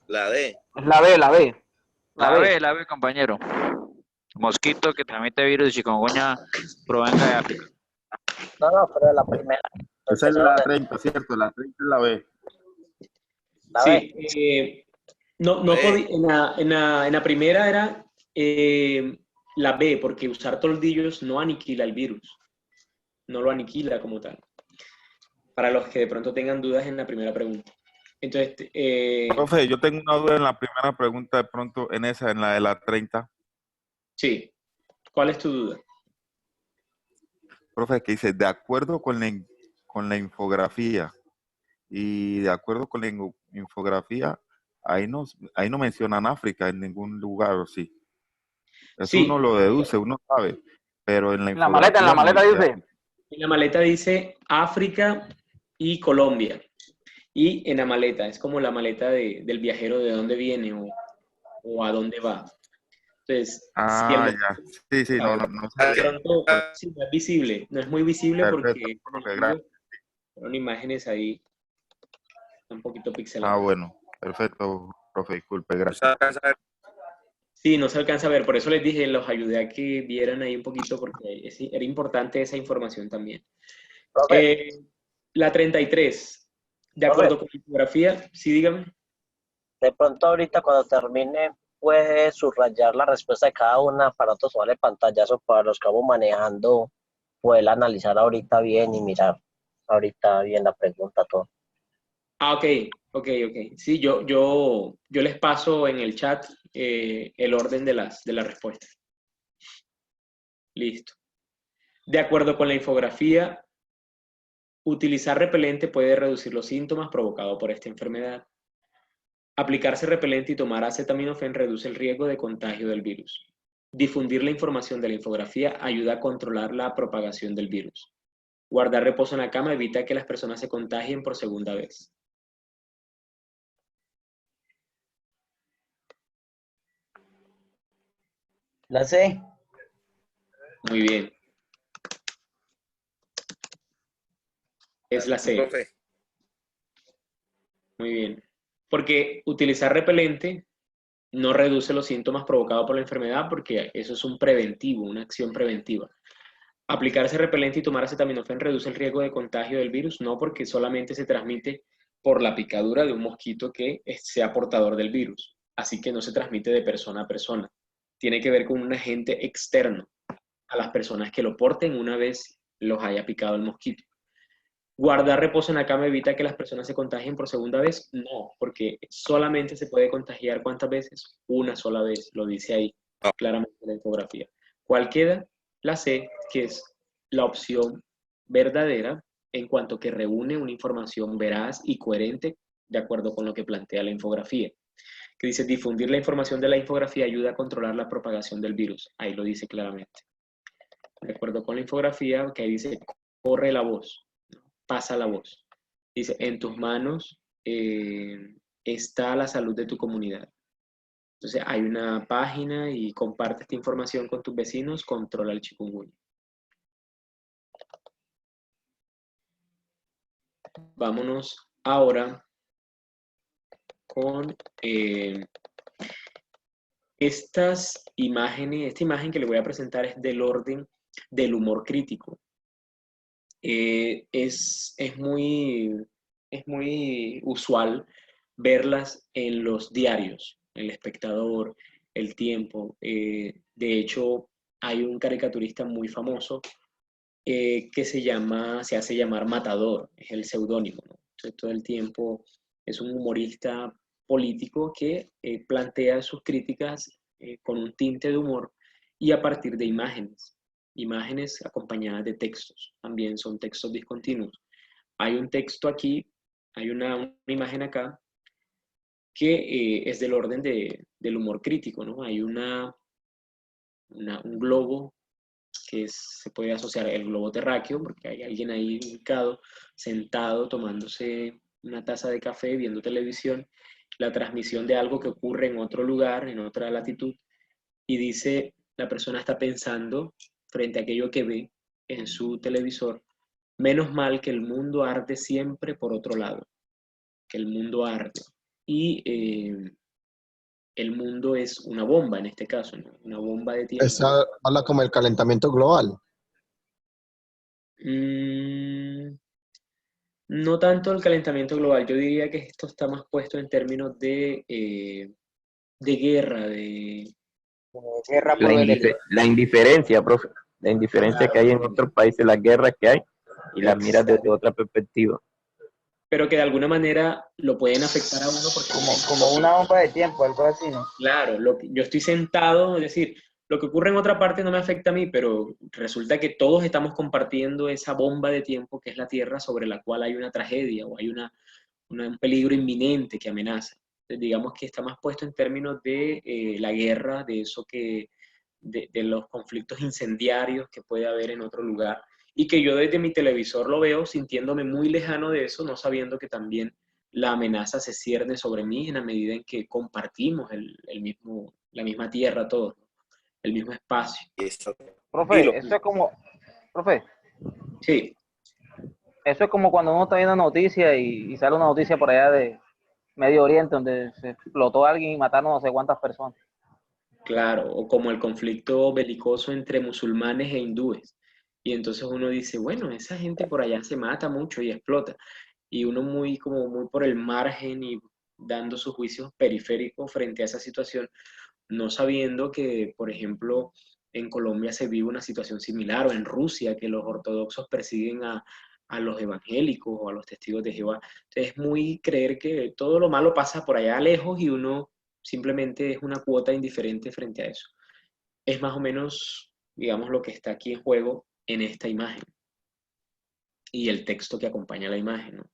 Speaker 2: La D.
Speaker 7: Es la B, la B.
Speaker 3: La B, compañero. Mosquito que transmite virus de chikungunya provenga de África.
Speaker 5: No, pero la primera.
Speaker 6: Esa es la 30, ¿cierto? La 30 es la B.
Speaker 5: La
Speaker 1: Sí,
Speaker 5: B.
Speaker 1: no en la primera era la B, porque usar toldillos no aniquila el virus, no lo aniquila como tal. Para los que de pronto tengan dudas en la primera pregunta. Entonces,
Speaker 6: Profe, yo tengo una duda en la primera pregunta, de pronto en esa, en la de la 30.
Speaker 1: sí, ¿cuál es tu duda?
Speaker 6: Profe, que dice, de acuerdo con la infografía, y de acuerdo con la infografía, ahí no mencionan África en ningún lugar, ¿o sí? Eso uno
Speaker 1: Sí,
Speaker 6: lo deduce, uno sabe, pero en la
Speaker 7: En la maleta
Speaker 6: infografía no dice
Speaker 7: dice.
Speaker 1: en la maleta dice África y Colombia. Y en la maleta, es como la maleta del viajero de dónde viene o a dónde va. Entonces, si el
Speaker 6: ya. Sí, no
Speaker 1: de
Speaker 6: sabía.
Speaker 1: pronto, sí, no es visible, no es muy visible
Speaker 6: Perfecto,
Speaker 1: porque
Speaker 6: profe, gracias.
Speaker 1: fueron imágenes ahí un poquito pixeladas.
Speaker 6: Bueno, perfecto, profe, disculpe,
Speaker 2: No se
Speaker 6: gracias.
Speaker 2: alcanza a ver.
Speaker 1: Sí, no se alcanza a ver, por eso les dije, los ayudé a que vieran ahí un poquito porque era importante esa información también.
Speaker 5: Profe,
Speaker 1: La 33, de
Speaker 5: profe,
Speaker 1: acuerdo con la infografía, sí, dígame.
Speaker 5: de pronto ahorita cuando termine puede subrayar la respuesta de cada una para otros vale pantallazo para los que vamos manejando, poder analizar ahorita bien y mirar ahorita bien la pregunta, todo.
Speaker 1: Ah, ok. Sí, yo les paso en el chat el orden de las respuestas. Listo. De acuerdo con la infografía, utilizar repelente puede reducir los síntomas provocados por esta enfermedad. Aplicarse repelente y tomar acetaminofén reduce el riesgo de contagio del virus. Difundir la información de la infografía ayuda a controlar la propagación del virus. Guardar reposo en la cama evita que las personas se contagien por segunda vez.
Speaker 7: La C.
Speaker 1: Muy bien. Es la C.
Speaker 2: Profe,
Speaker 1: Muy bien. Porque utilizar repelente no reduce los síntomas provocados por la enfermedad porque eso es un preventivo, una acción preventiva. Aplicarse repelente y tomar acetaminofén reduce el riesgo de contagio del virus, no porque solamente se transmite por la picadura de un mosquito que sea portador del virus. Así que no se transmite de persona a persona. Tiene que ver con un agente externo a las personas que lo porten una vez los haya picado el mosquito. ¿Guardar reposo en la cama evita que las personas se contagien por segunda vez? No, porque solamente se puede contagiar ¿cuántas veces? Una sola vez, lo dice ahí claramente en la infografía. ¿Cuál queda? La C, que es la opción verdadera en cuanto que reúne una información veraz y coherente de acuerdo con lo que plantea la infografía. Que dice, difundir la información de la infografía ayuda a controlar la propagación del virus. Ahí lo dice claramente. De acuerdo con la infografía, que ahí dice, corre la voz, pasa la voz. Dice, en tus manos está la salud de tu comunidad. Entonces, hay una página y comparte esta información con tus vecinos, controla el chikungunya. Vámonos ahora con estas imágenes. Esta imagen que le voy a presentar es del orden del humor crítico. Es muy usual verlas en los diarios, El Espectador, El Tiempo. De hecho, hay un caricaturista muy famoso que se hace llamar Matador, es el seudónimo, ¿no? Entonces, todo el tiempo es un humorista político que plantea sus críticas con un tinte de humor y a partir de imágenes acompañadas de textos, también son textos discontinuos. Hay un texto aquí, hay una imagen acá que es del orden del humor crítico, ¿no? Hay un globo que se puede asociar el globo terráqueo, porque hay alguien ahí ubicado, sentado, tomándose una taza de café, viendo televisión, la transmisión de algo que ocurre en otro lugar, en otra latitud, y dice, la persona está pensando frente a aquello que ve en su televisor, menos mal que el mundo arde siempre por otro lado, que el mundo arde. Y el mundo es una bomba en este caso, ¿no? Una bomba de tiempo.
Speaker 4: Esa habla como el calentamiento global.
Speaker 1: No tanto el calentamiento global, yo diría que esto está más puesto en términos de guerra,
Speaker 7: Guerra por
Speaker 8: La indiferencia, profe. La indiferencia que hay en otros países, las guerras que hay, y las miras desde otra perspectiva.
Speaker 1: pero que de alguna manera lo pueden afectar a uno porque...
Speaker 7: Como una bomba de tiempo, algo así, ¿no?
Speaker 1: Claro, yo estoy sentado, es decir, lo que ocurre en otra parte no me afecta a mí, pero resulta que todos estamos compartiendo esa bomba de tiempo que es la Tierra sobre la cual hay una tragedia o hay un peligro inminente que amenaza. Entonces, digamos que está más puesto en términos de la guerra, de eso de los conflictos incendiarios que puede haber en otro lugar, y que yo desde mi televisor lo veo sintiéndome muy lejano de eso, no sabiendo que también la amenaza se cierne sobre mí en la medida en que compartimos la misma tierra todos, ¿no? El mismo espacio.
Speaker 7: Profe, eso es como, profe,
Speaker 1: Sí,
Speaker 7: eso es como cuando uno está viendo noticias y sale una noticia por allá de Medio Oriente donde se explotó alguien y mataron no sé cuántas personas.
Speaker 1: claro, o como el conflicto belicoso entre musulmanes e hindúes. Y entonces uno dice, bueno, esa gente por allá se mata mucho y explota. Y uno como muy por el margen y dando sus juicios periféricos frente a esa situación, no sabiendo que, por ejemplo, en Colombia se vive una situación similar, o en Rusia, que los ortodoxos persiguen a los evangélicos o a los testigos de Jehová. Entonces es muy creer que todo lo malo pasa por allá lejos y uno simplemente es una cuota indiferente frente a eso. Es más o menos, digamos, lo que está aquí en juego en esta imagen y el texto que acompaña la imagen, ¿no?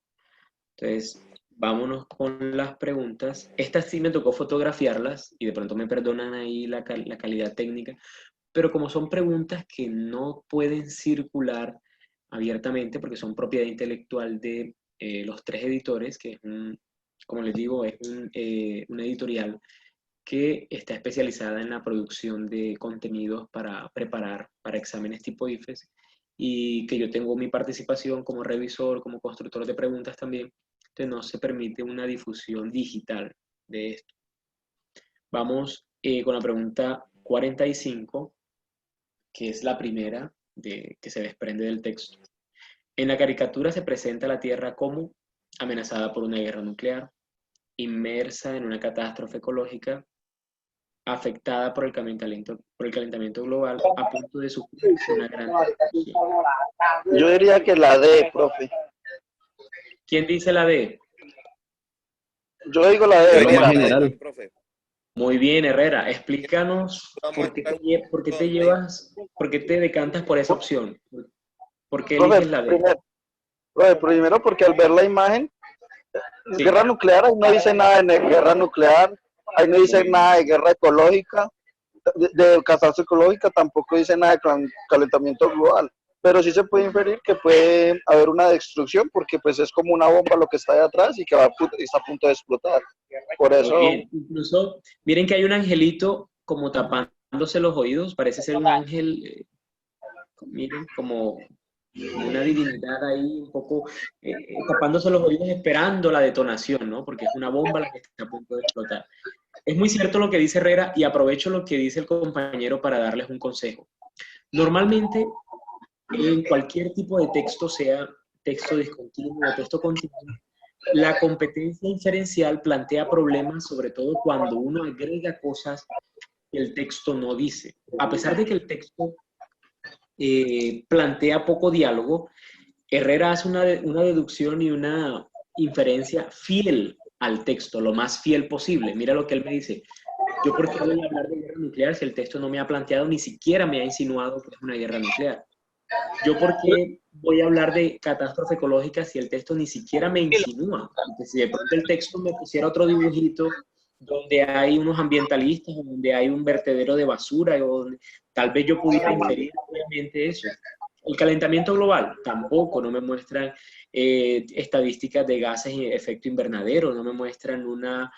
Speaker 1: Entonces, vámonos con las preguntas. Estas sí me tocó fotografiarlas y de pronto me perdonan ahí la calidad técnica, pero como son preguntas que no pueden circular abiertamente porque son propiedad intelectual de los tres editores, que es como les digo, es una editorial que está especializada en la producción de contenidos para preparar para exámenes tipo IFES y que yo tengo mi participación como revisor, como constructor de preguntas también, entonces no se permite una difusión digital de esto. Vamos con la pregunta 45, que es la primera que se desprende del texto. En la caricatura se presenta la Tierra como amenazada por una guerra nuclear, inmersa en una catástrofe ecológica, afectada por el calentamiento global, a punto de sufrir una gran destrucción.
Speaker 2: Yo diría que la D, profe.
Speaker 1: ¿Quién dice la D?
Speaker 2: Yo digo la D,
Speaker 9: Yo digo
Speaker 2: Herrera.
Speaker 9: más general.
Speaker 8: Profe.
Speaker 1: Muy bien, Herrera. Explícanos por qué por qué te decantas por esa opción. ¿Por qué
Speaker 2: Profe,
Speaker 1: eliges la D?
Speaker 2: primero porque al ver la imagen,
Speaker 1: Sí.
Speaker 2: guerra nuclear, ahí no dice nada de guerra nuclear, ahí no dice nada de guerra ecológica, de catástrofe ecológica, tampoco dice nada de calentamiento global, pero sí se puede inferir que puede haber una destrucción porque pues es como una bomba lo que está ahí atrás y que está a punto de explotar. Por eso...
Speaker 1: Muy bien. Incluso, miren que hay un angelito como tapándose los oídos, parece ser un ángel, miren, como una divinidad ahí un poco tapándose los oídos esperando la detonación, ¿no? Porque es una bomba la que está a punto de explotar. Es muy cierto lo que dice Herrera y aprovecho lo que dice el compañero para darles un consejo. Normalmente, en cualquier tipo de texto, sea texto discontinuo o texto continuo, la competencia inferencial plantea problemas, sobre todo cuando uno agrega cosas que el texto no dice. A pesar de que el texto plantea poco diálogo, Herrera hace una deducción y una inferencia fiel al texto, lo más fiel posible. Mira lo que él me dice. ¿Yo por qué voy a hablar de guerra nuclear si el texto no me ha planteado, ni siquiera me ha insinuado que es una guerra nuclear? ¿Yo por qué voy a hablar de catástrofe ecológica si el texto ni siquiera me insinúa? Porque si de pronto el texto me pusiera otro dibujito donde hay unos ambientalistas, o donde hay un vertedero de basura, o donde tal vez yo pudiera inferir obviamente eso. El calentamiento global tampoco, no me muestran estadísticas de gases y efecto invernadero, no me muestran una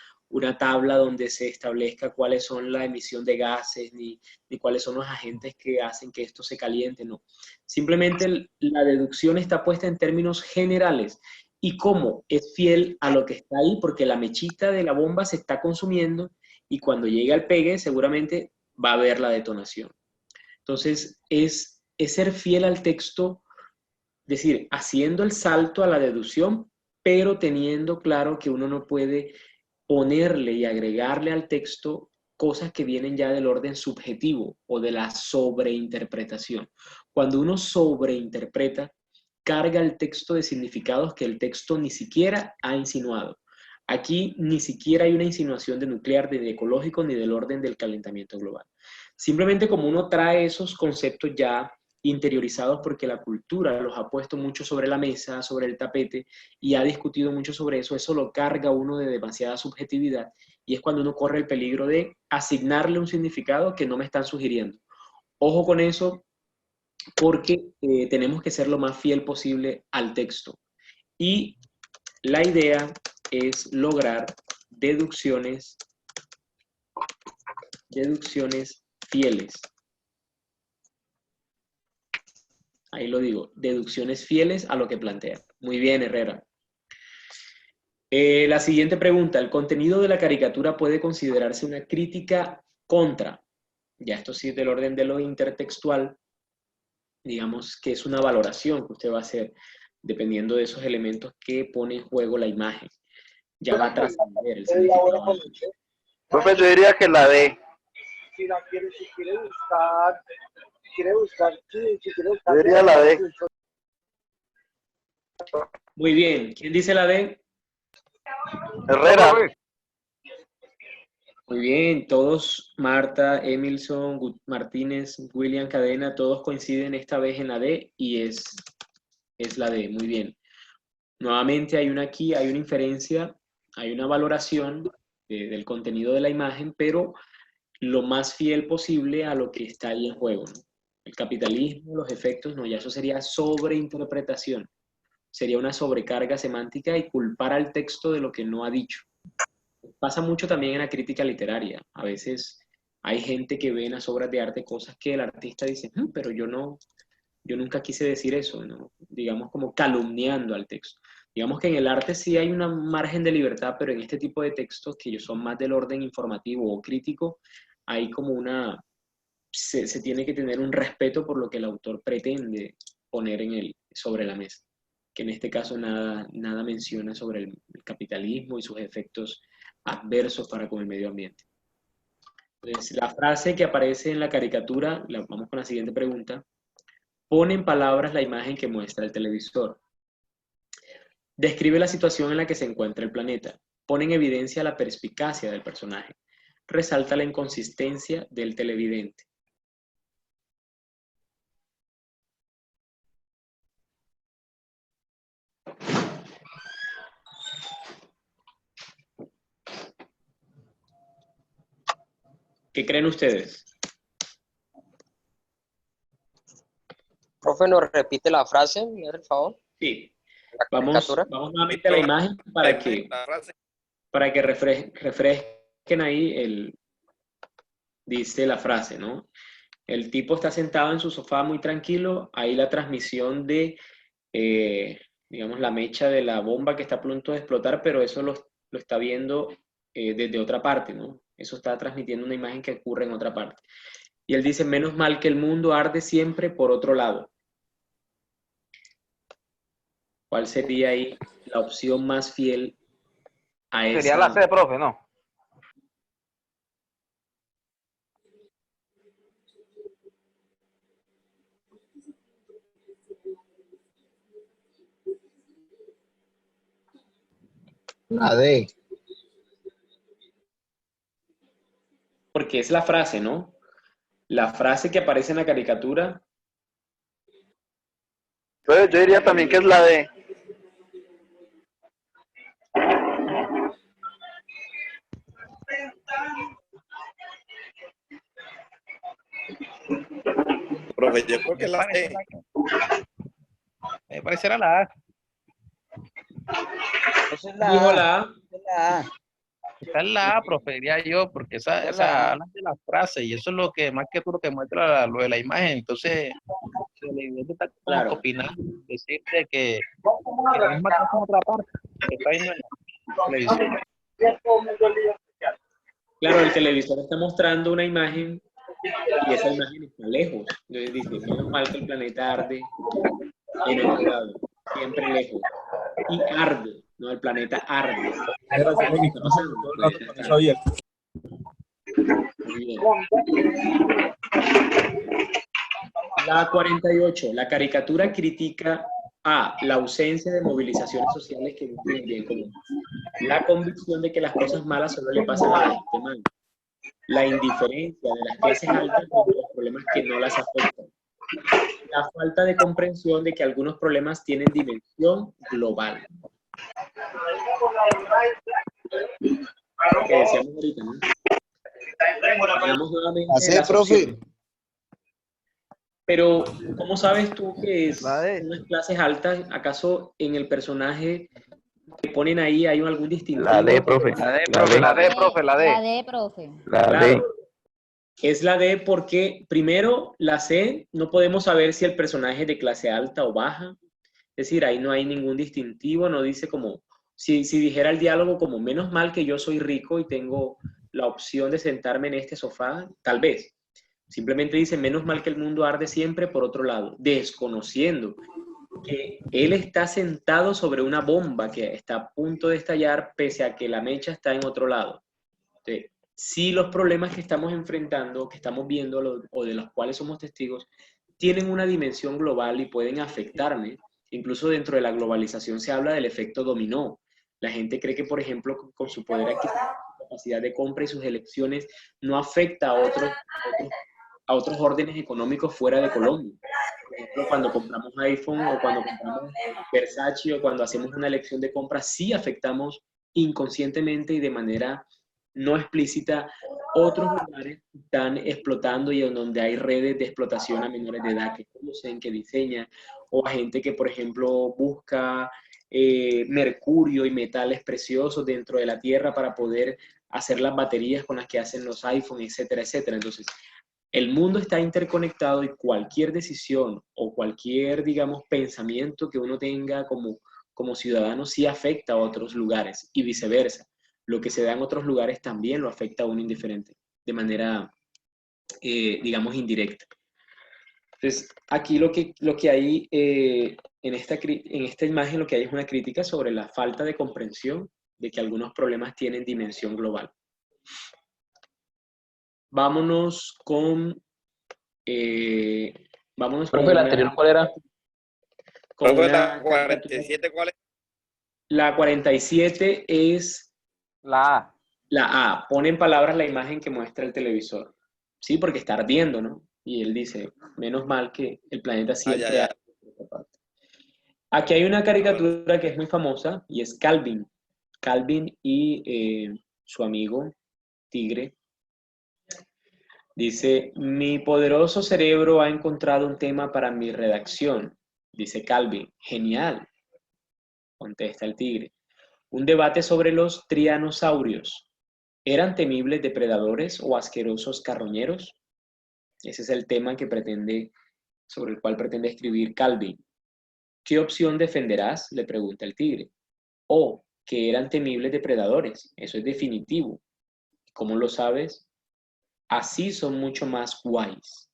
Speaker 1: tabla donde se establezca cuáles son la emisión de gases, ni cuáles son los agentes que hacen que esto se caliente, no. Simplemente la deducción está puesta en términos generales. ¿Y cómo? Es fiel a lo que está ahí, porque la mechita de la bomba se está consumiendo y cuando llegue al pegue seguramente va a haber la detonación. Entonces, es ser fiel al texto, es decir, haciendo el salto a la deducción, pero teniendo claro que uno no puede ponerle y agregarle al texto cosas que vienen ya del orden subjetivo o de la sobreinterpretación. Cuando uno sobreinterpreta, carga el texto de significados que el texto ni siquiera ha insinuado. Aquí ni siquiera hay una insinuación de nuclear, de ecológico, ni del orden del calentamiento global. Simplemente como uno trae esos conceptos ya interiorizados porque la cultura los ha puesto mucho sobre la mesa, sobre el tapete, y ha discutido mucho sobre eso, eso lo carga uno de demasiada subjetividad, y es cuando uno corre el peligro de asignarle un significado que no me están sugiriendo. Ojo con eso, porque tenemos que ser lo más fiel posible al texto. Y la idea es lograr deducciones fieles. Ahí lo digo, deducciones fieles a lo que plantea. Muy bien, Herrera. La siguiente pregunta, ¿el contenido de la caricatura puede considerarse una crítica contra? Ya esto sí es del orden de lo intertextual, digamos que es una valoración que usted va a hacer dependiendo de esos elementos que pone en juego la imagen. Ya va a trascender el significado.
Speaker 2: Profe, yo diría que la D.
Speaker 10: Si quiere buscar,
Speaker 2: Yo diría la D.
Speaker 1: Muy bien, ¿quién dice la D?
Speaker 2: Herrera.
Speaker 1: Muy bien, todos, Marta, Emilson, Martínez, William Cadena, todos coinciden esta vez en la D y es la D, muy bien. Nuevamente hay una inferencia, hay una valoración del contenido de la imagen, pero lo más fiel posible a lo que está ahí en juego, ¿no? El capitalismo, los efectos, no, ya eso sería sobreinterpretación. Sería una sobrecarga semántica y culpar al texto de lo que no ha dicho. Pasa mucho también en la crítica literaria. A veces hay gente que ve en las obras de arte cosas que el artista dice, pero yo nunca quise decir eso, ¿no? Digamos como calumniando al texto. Digamos que en el arte sí hay un margen de libertad, pero en este tipo de textos que son más del orden informativo o crítico, hay como se tiene que tener un respeto por lo que el autor pretende poner sobre la mesa, que en este caso nada menciona sobre el capitalismo y sus efectos adversos para con el medio ambiente. Entonces, la frase que aparece en la caricatura, vamos con la siguiente pregunta, pone en palabras la imagen que muestra el televisor. Describe la situación en la que se encuentra el planeta. Pone en evidencia la perspicacia del personaje. Resalta la inconsistencia del televidente. ¿Qué creen ustedes?
Speaker 9: Profe, ¿nos repite la frase, me hace el favor?
Speaker 1: Sí.
Speaker 9: La
Speaker 1: Vamos
Speaker 9: caricatura.
Speaker 1: nuevamente a la imagen para que refresquen ahí dice la frase, ¿no? El tipo está sentado en su sofá muy tranquilo, ahí la transmisión de, digamos, la mecha de la bomba que está a punto de explotar, pero eso lo está viendo desde otra parte, ¿no? Eso está transmitiendo una imagen que ocurre en otra parte. Y él dice, menos mal que el mundo arde siempre por otro lado. ¿Cuál sería ahí la opción más fiel a esa?
Speaker 7: Sería la C, profe, ¿no?
Speaker 4: La D.
Speaker 1: Porque es la frase, ¿no? La frase que aparece en la caricatura.
Speaker 2: Entonces yo diría también que es la D.
Speaker 11: Profe, yo creo que la C.
Speaker 12: Me pareciera la A.
Speaker 9: Esa es la
Speaker 1: Dijo
Speaker 9: A.
Speaker 1: la A.
Speaker 9: Es la A.
Speaker 12: Está en la A, profe, diría yo, porque esa habla de la frase y eso es lo que más que todo lo que muestra lo de la imagen. Entonces, el evidente está como
Speaker 1: Claro.
Speaker 12: opinando, decirte que la misma cosa en otra parte, que está viendo en la televisión.
Speaker 1: Claro, el televisor está mostrando una imagen y esa imagen está lejos. Entonces dice, menos mal que el planeta arde en otro lado, siempre lejos. Y arde, ¿no? El planeta arde. Muy bien. La 48. La caricatura critica a la ausencia de movilizaciones sociales que buscan el bien común. La convicción de que las cosas malas solo le pasan a la gente mala. La indiferencia de las clases altas frente a los problemas que no las afectan. La falta de comprensión de que algunos problemas tienen dimensión global. Lo que decíamos ahorita, ¿no? Veamos nuevamente
Speaker 4: Así,
Speaker 1: las
Speaker 4: profe.
Speaker 1: opciones. Pero, ¿cómo sabes tú que son las clases altas? ¿Acaso en el personaje que ponen ahí hay algún distintivo?
Speaker 8: La D, profe.
Speaker 7: La D, profe, la D, profe, la D.
Speaker 13: La D, profe.
Speaker 8: La D.
Speaker 1: Claro, es la D porque primero la C no podemos saber si el personaje es de clase alta o baja. Es decir, ahí no hay ningún distintivo, no dice como, si dijera el diálogo como, menos mal que yo soy rico y tengo la opción de sentarme en este sofá, tal vez. Simplemente dice, menos mal que el mundo arde siempre por otro lado, desconociendo que él está sentado sobre una bomba que está a punto de estallar pese a que la mecha está en otro lado. Entonces, si los problemas que estamos enfrentando, que estamos viendo o de los cuales somos testigos, tienen una dimensión global y pueden afectarme. Incluso dentro de la globalización se habla del efecto dominó. La gente cree que, por ejemplo, con su poder adquisitivo, su capacidad de compra y sus elecciones no afecta a otros órdenes económicos fuera de Colombia. Por ejemplo, cuando compramos iPhone o cuando compramos Versace o cuando hacemos una elección de compra, sí afectamos inconscientemente y de manera no explícita otros lugares que están explotando y en donde hay redes de explotación a menores de edad que conocen, que diseñan, o a gente que, por ejemplo, busca mercurio y metales preciosos dentro de la tierra para poder hacer las baterías con las que hacen los iPhones, etcétera, etcétera. Entonces, el mundo está interconectado y cualquier decisión o cualquier, digamos, pensamiento que uno tenga como ciudadano sí afecta a otros lugares y viceversa. Lo que se da en otros lugares también lo afecta a uno indiferente, de manera, digamos, indirecta. Entonces, aquí lo que hay en esta imagen, lo que hay es una crítica sobre la falta de comprensión de que algunos problemas tienen dimensión global. Vámonos con...
Speaker 8: Profe, ¿la anterior cuál era?
Speaker 11: Profe, la 47, ¿cuál es?
Speaker 1: La 47 es
Speaker 7: La A.
Speaker 1: la A. Pone en palabras la imagen que muestra el televisor. Sí, porque está ardiendo, ¿no? Y él dice, menos mal que el planeta siempre
Speaker 11: ya.
Speaker 1: arde. Aquí hay una caricatura que es muy famosa y es Calvin. Calvin y su amigo Tigre. Dice, mi poderoso cerebro ha encontrado un tema para mi redacción. Dice Calvin, genial, contesta el tigre. Un debate sobre los trianosaurios. ¿Eran temibles depredadores o asquerosos carroñeros? Ese es el tema sobre el cual pretende escribir Calvin. ¿Qué opción defenderás? Le pregunta el tigre. O que eran temibles depredadores. Eso es definitivo. ¿Cómo lo sabes? Así son mucho más guays.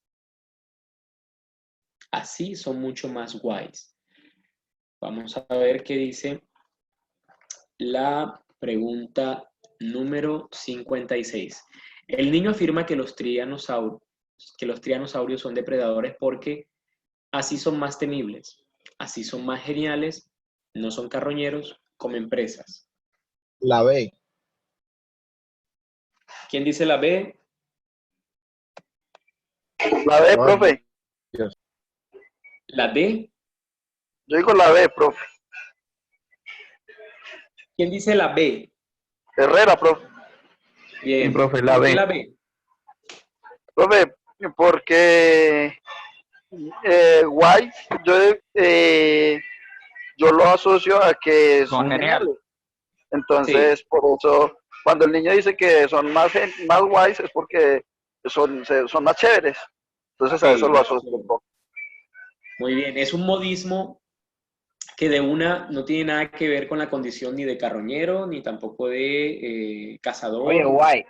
Speaker 1: Así son mucho más guays. Vamos a ver qué dice la pregunta número 56. El niño afirma que los trianosaurios son depredadores porque así son más temibles, así son más geniales, no son carroñeros, comen presas.
Speaker 10: La B.
Speaker 1: ¿Quién dice la B?
Speaker 2: La B, profe.
Speaker 1: ¿La D?
Speaker 2: Yo digo la B, profe.
Speaker 1: ¿Quién dice la B?
Speaker 2: Herrera, profe.
Speaker 1: Bien.
Speaker 8: Sí, profe, la
Speaker 1: ¿Por qué
Speaker 8: B.
Speaker 1: la B?
Speaker 2: Profe, porque guay, yo lo asocio a que son geniales. Entonces, por eso, cuando el niño dice que son más guays, es porque son más chéveres. Entonces, a eso lo asocio.
Speaker 1: Muy bien, es un modismo que de una no tiene nada que ver con la condición ni de carroñero, ni tampoco de cazador.
Speaker 7: Oye, guay.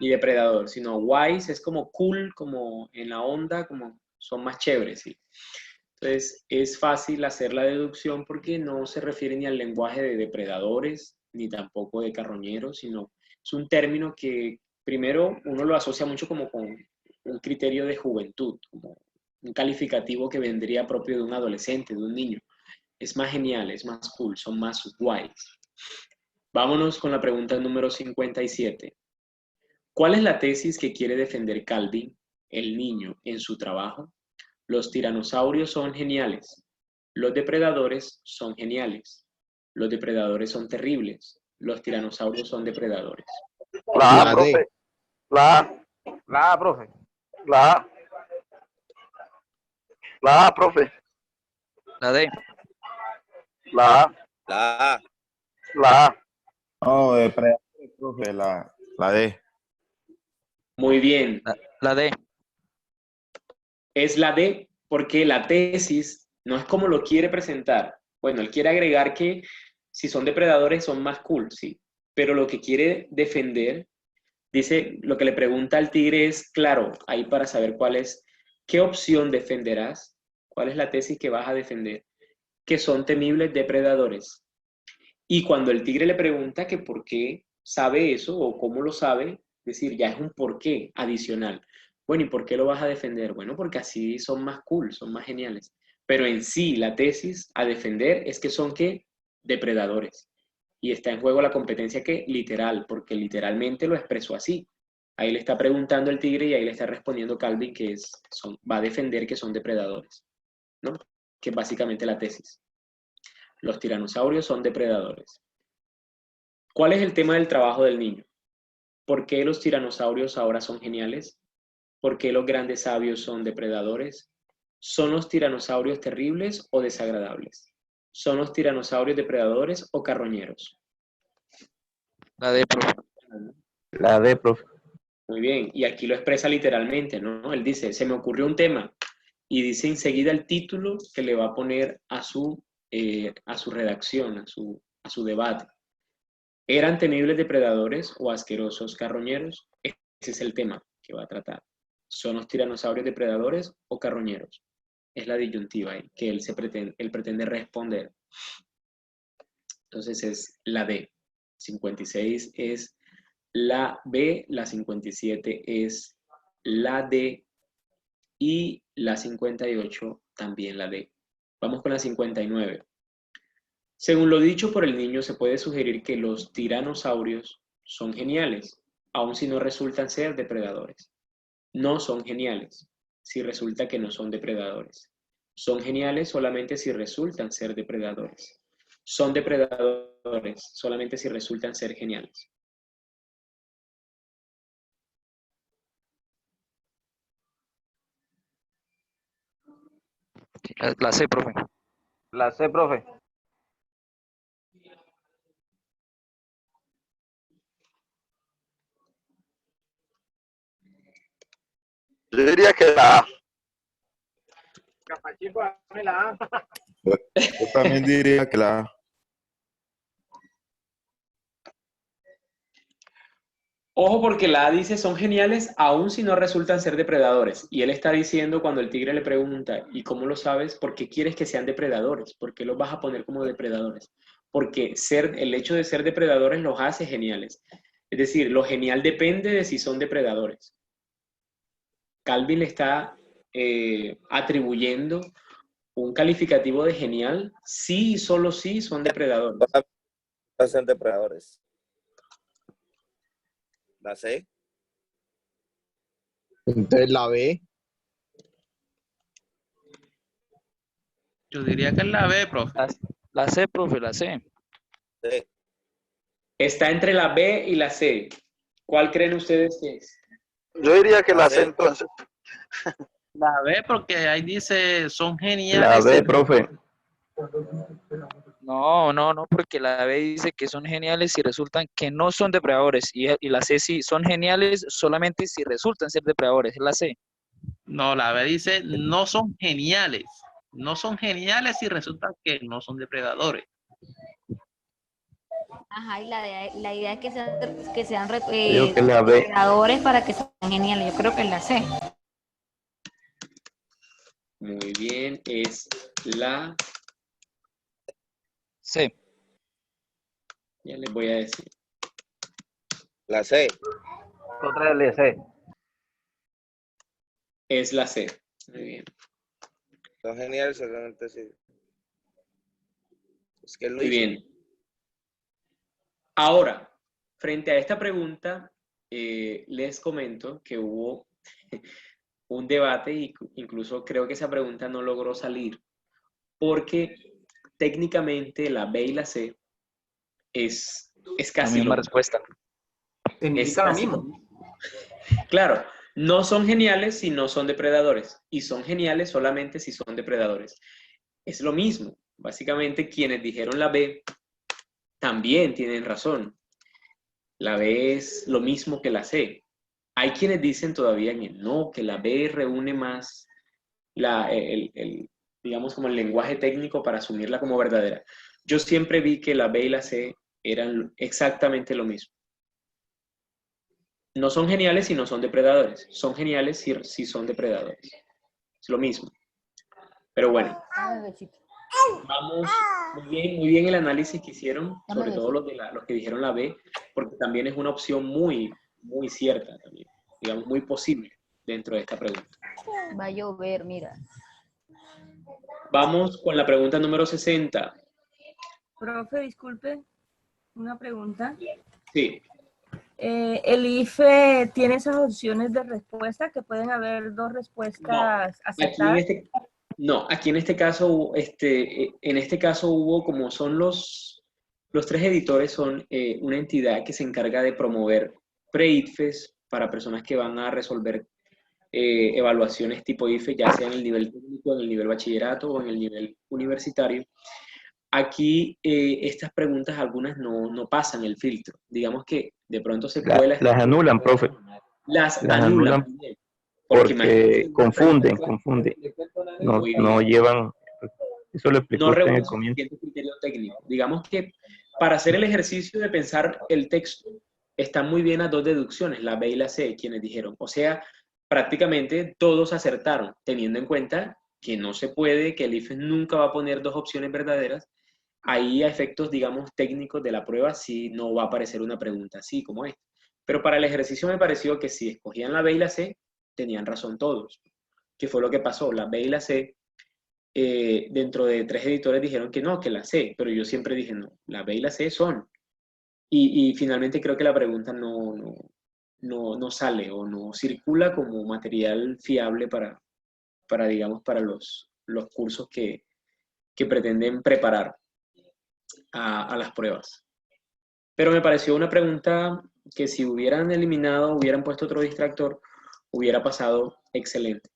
Speaker 1: Ni depredador, sino wise es como cool, como en la onda, como son más chéveres, ¿sí? Entonces, es fácil hacer la deducción porque no se refiere ni al lenguaje de depredadores, ni tampoco de carroñeros, sino es un término que primero uno lo asocia mucho como con un criterio de juventud, como un calificativo que vendría propio de un adolescente, de un niño. Es más genial, es más cool, son más wise. Vámonos con la pregunta número 57. ¿Cuál es la tesis que quiere defender Calvin, el niño, en su trabajo? Los tiranosaurios son geniales. Los depredadores son geniales. Los depredadores son terribles. Los tiranosaurios son depredadores.
Speaker 2: La A, profe. La A.
Speaker 7: La A, profe.
Speaker 2: La A. La A, profe.
Speaker 3: La D.
Speaker 2: La A.
Speaker 11: La A.
Speaker 2: La A.
Speaker 6: No, depredadores, profe, la D.
Speaker 1: Muy bien.
Speaker 3: La D.
Speaker 1: Es la D porque la tesis no es como lo quiere presentar. Bueno, él quiere agregar que si son depredadores son más cool, sí. Pero lo que quiere defender, dice, lo que le pregunta al tigre es, claro, ahí para saber qué opción defenderás, cuál es la tesis que vas a defender, que son temibles depredadores. Y cuando el tigre le pregunta que por qué sabe eso o cómo lo sabe, es decir, ya es un por qué adicional. Bueno, ¿y por qué lo vas a defender? Bueno, porque así son más cool, son más geniales. Pero en sí, la tesis a defender es que son ¿qué? Depredadores. Y está en juego la competencia que literal, porque literalmente lo expresó así. Ahí le está preguntando el tigre y ahí le está respondiendo Calvin que va a defender que son depredadores, ¿no? Que es básicamente la tesis. Los tiranosaurios son depredadores. ¿Cuál es el tema del trabajo del niño? ¿Por qué los tiranosaurios ahora son geniales? ¿Por qué los grandes sabios son depredadores? ¿Son los tiranosaurios terribles o desagradables? ¿Son los tiranosaurios depredadores o carroñeros?
Speaker 3: La D, profe.
Speaker 8: La D, profe.
Speaker 1: Muy bien, y aquí lo expresa literalmente, ¿no? Él dice, se me ocurrió un tema, y dice enseguida el título que le va a poner a su redacción, a su debate. ¿Eran temibles depredadores o asquerosos carroñeros? Ese es el tema que va a tratar. ¿Son los tiranosaurios depredadores o carroñeros? Es la disyuntiva ahí que él pretende responder. Entonces es la D. 56 es la B, la 57 es la D y la 58 también la D. Vamos con la 59. Según lo dicho por el niño, se puede sugerir que los tiranosaurios son geniales, aun si no resultan ser depredadores. No son geniales, si resulta que no son depredadores. Son geniales solamente si resultan ser depredadores. Son depredadores solamente si resultan ser geniales.
Speaker 3: La C, profe.
Speaker 7: La C, profe.
Speaker 2: Yo diría que la A.
Speaker 10: Capachico, dame la A.
Speaker 6: Yo también diría que la A.
Speaker 1: Ojo porque la A dice son geniales aun si no resultan ser depredadores. Y él está diciendo cuando el tigre le pregunta, ¿y cómo lo sabes? ¿Por qué quieres que sean depredadores? ¿Por qué los vas a poner como depredadores? Porque el hecho de ser depredadores los hace geniales. Es decir, lo genial depende de si son depredadores. Calvin le está atribuyendo un calificativo de genial si y solo si son depredadores.
Speaker 11: Son depredadores. ¿La C?
Speaker 13: Entonces la B.
Speaker 12: Yo diría que es la B, profe.
Speaker 3: La C, profe, la C.
Speaker 11: C.
Speaker 1: Está entre la B y la C. ¿Cuál creen ustedes que es?
Speaker 2: Yo diría que la C entonces.
Speaker 12: La B porque ahí dice son
Speaker 8: La
Speaker 12: geniales.
Speaker 8: B, profe.
Speaker 3: No, porque la B dice que son geniales y resultan que no son depredadores. Y la C sí son geniales solamente si resultan ser depredadores. Es la C.
Speaker 12: No, la B dice no son geniales. No son geniales y resulta que no son depredadores.
Speaker 14: Ajá, y la idea es que sean
Speaker 8: Digo que la B.
Speaker 14: depredadores para que sean geniales. Yo creo que es la C.
Speaker 1: Muy bien, es la
Speaker 3: C.
Speaker 1: Ya les voy a decir.
Speaker 11: La C.
Speaker 7: Otra es la C.
Speaker 1: Es la C. Muy bien.
Speaker 11: Son geniales solamente sí. Es que él lo
Speaker 1: Muy
Speaker 11: hizo.
Speaker 1: bien. Ahora, frente a esta pregunta, les comento que hubo un debate y incluso creo que esa pregunta no logró salir porque técnicamente la B y la C es
Speaker 3: La
Speaker 1: casi
Speaker 3: misma
Speaker 1: lo mismo.
Speaker 3: respuesta.
Speaker 10: Significa lo
Speaker 1: casi
Speaker 10: mismo.
Speaker 1: Claro, no son geniales si no son depredadores y son geniales solamente si son depredadores. Es lo mismo. Básicamente quienes dijeron la B también tienen razón. La B es lo mismo que la C. Hay quienes dicen todavía no, que la B reúne más digamos como el lenguaje técnico para asumirla como verdadera. Yo siempre vi que la B y la C eran exactamente lo mismo. No son geniales si no son depredadores. Son geniales si son depredadores. Es lo mismo. Pero bueno, vamos muy bien el análisis que hicieron, sobre todo los que dijeron la B, porque también es una opción muy cierta también, digamos, muy posible dentro de esta pregunta.
Speaker 14: Va a llover, mira.
Speaker 1: Vamos con la pregunta número 60.
Speaker 15: Profe, disculpe, una pregunta.
Speaker 1: Sí.
Speaker 15: El IFE tiene esas opciones de respuesta, que pueden haber dos respuestas aceptadas.
Speaker 1: Aquí en este caso, hubo, como son los tres editores, son una entidad que se encarga de promover pre-IFES para personas que van a resolver evaluaciones tipo IFE, ya sea en el nivel técnico, en el nivel bachillerato o en el nivel universitario. Aquí estas preguntas, algunas no pasan el filtro. Digamos que de pronto se cuela.
Speaker 8: Las anulan, profe.
Speaker 1: Las anulan.
Speaker 8: Porque confunden. No llevan, eso lo explicó usted en el comienzo.
Speaker 1: Criterio técnico. Digamos que para hacer el ejercicio de pensar el texto, están muy bien las dos deducciones, la B y la C, quienes dijeron. O sea, prácticamente todos acertaron, teniendo en cuenta que no se puede, que el IFES nunca va a poner dos opciones verdaderas. Ahí a efectos, digamos, técnicos de la prueba, sí no va a aparecer una pregunta así como esta. Pero para el ejercicio me pareció que si escogían la B y la C, tenían razón todos. ¿Qué fue lo que pasó? La B y la C dentro de 3 editores dijeron que no, que la C, pero yo siempre dije no, la B y la C son. Y finalmente creo que la pregunta no sale o no circula como material fiable para digamos, para los cursos que pretenden preparar a las pruebas. Pero me pareció una pregunta que si hubieran eliminado, hubieran puesto otro distractor, hubiera pasado excelente.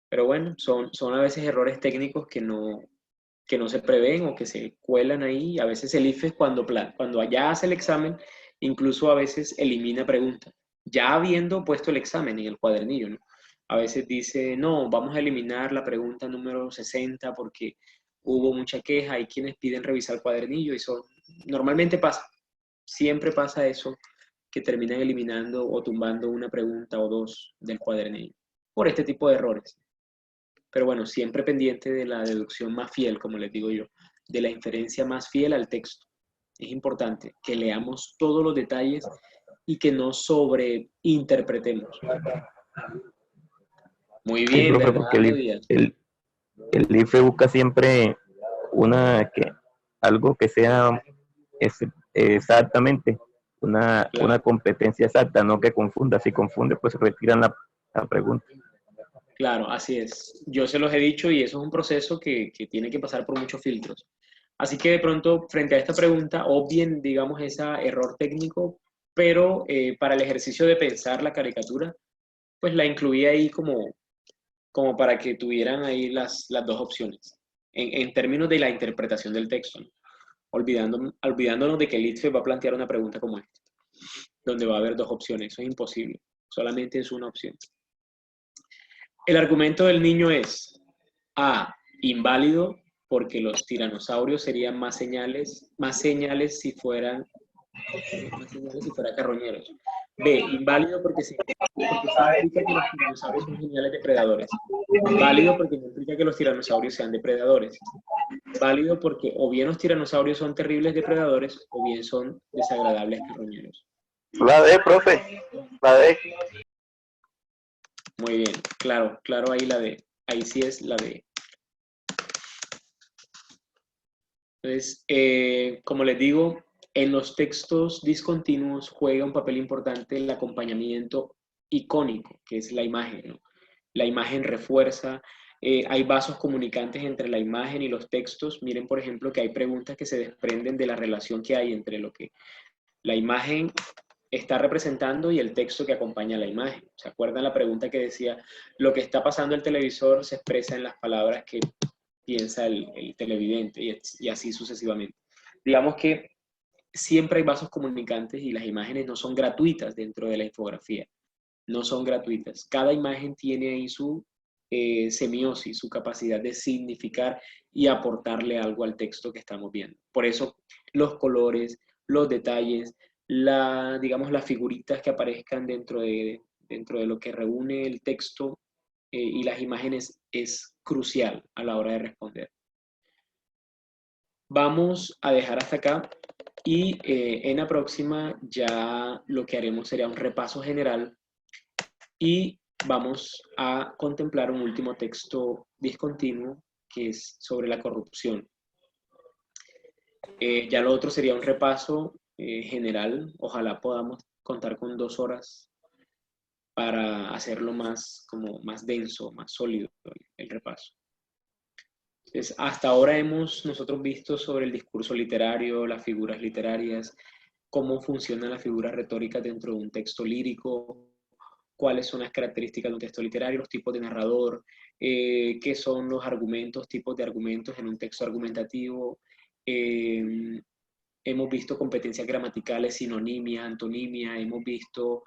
Speaker 1: Pero bueno, son a veces errores técnicos que no se prevén o que se cuelan ahí. A veces el IFES cuando ya hace el examen, incluso a veces elimina preguntas, ya habiendo puesto el examen en el cuadernillo, ¿no? A veces dice, no, vamos a eliminar la pregunta número 60 porque hubo mucha queja, hay quienes piden revisar el cuadernillo y eso normalmente pasa. Siempre pasa eso, que terminan eliminando o tumbando una pregunta o dos del cuadernillo por este tipo de errores. Pero bueno, siempre pendiente de la deducción más fiel, como les digo yo, de la inferencia más fiel al texto. Es importante que leamos todos los detalles y que no sobreinterpretemos. Muy
Speaker 8: Sí,
Speaker 1: bien,
Speaker 8: profe, porque
Speaker 1: Bernardo Díaz.
Speaker 8: el IFE busca siempre algo que sea exactamente una competencia exacta, no que confunda. Si confunde, pues retiran la pregunta.
Speaker 1: Claro, así es. Yo se los he dicho y eso es un proceso que tiene que pasar por muchos filtros. Así que de pronto, frente a esta pregunta, obvien, digamos, ese error técnico, pero para el ejercicio de pensar la caricatura, pues la incluí ahí como para que tuvieran ahí las dos opciones, en términos de la interpretación del texto, ¿no? Olvidándonos de que el ITFE va a plantear una pregunta como esta, donde va a haber 2 opciones. Eso es imposible, solamente es una opción. El argumento del niño es A, inválido, porque los tiranosaurios serían más señales si fueran carroñeros. B, inválido porque sí implica que los tiranosaurios son geniales depredadores. Válido porque no implica que los tiranosaurios sean depredadores. Válido porque o bien los tiranosaurios son terribles depredadores o bien son desagradables carroñeros.
Speaker 2: La D, profe. La D.
Speaker 1: Muy bien, claro ahí la D. Ahí sí es la D. Entonces, como les digo, en los textos discontinuos juega un papel importante el acompañamiento icónico, que es la imagen, ¿no? La imagen refuerza, hay vasos comunicantes entre la imagen y los textos. Miren, por ejemplo, que hay preguntas que se desprenden de la relación que hay entre lo que la imagen está representando y el texto que acompaña a la imagen. ¿Se acuerdan la pregunta que decía, lo que está pasando en el televisor se expresa en las palabras que piensa el televidente y así sucesivamente? Digamos que siempre hay vasos comunicantes y las imágenes no son gratuitas dentro de la infografía. No son gratuitas. Cada imagen tiene ahí su semiosis, su capacidad de significar y aportarle algo al texto que estamos viendo. Por eso los colores, los detalles, digamos las figuritas que aparezcan dentro de lo que reúne el texto y las imágenes es crucial a la hora de responder. Vamos a dejar hasta acá y en la próxima ya lo que haremos será un repaso general y vamos a contemplar un último texto discontinuo que es sobre la corrupción. Ya lo otro sería un repaso general. Ojalá podamos contar con 2 horas para hacerlo más denso, más sólido el repaso. Entonces, hasta ahora hemos nosotros visto sobre el discurso literario, las figuras literarias, cómo funcionan las figuras retóricas dentro de un texto lírico, cuáles son las características de un texto literario, los tipos de narrador, qué son los argumentos, tipos de argumentos en un texto argumentativo. Hemos visto competencias gramaticales, sinonimia, antonimia, hemos visto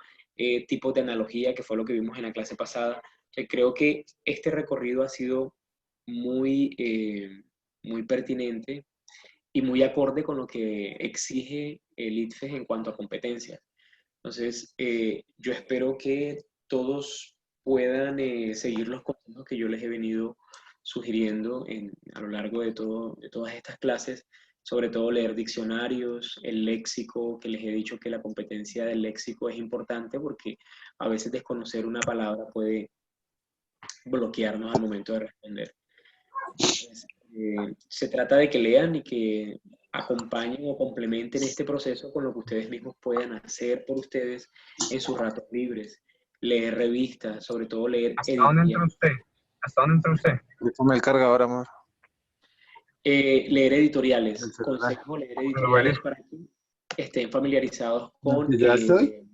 Speaker 1: tipos de analogía, que fue lo que vimos en la clase pasada. Creo que este recorrido ha sido muy pertinente y muy acorde con lo que exige el ITFES en cuanto a competencias. Entonces, yo espero que todos puedan seguir los consejos que yo les he venido sugiriendo a lo largo de todas estas clases, sobre todo leer diccionarios, el léxico, que les he dicho que la competencia del léxico es importante porque a veces desconocer una palabra puede bloquearnos al momento de responder. Pues, se trata de que lean y que acompañen o complementen este proceso con lo que ustedes mismos puedan hacer por ustedes en sus ratos libres. Leer revistas, sobre todo leer
Speaker 10: ¿Hasta dónde entra usted? ¿Hasta dónde entra usted?
Speaker 13: Déjame el cargador, amor.
Speaker 1: Leer editoriales.
Speaker 13: El celular.
Speaker 1: Consejo leer editoriales para que estén familiarizados con,
Speaker 13: ¿Ya estoy?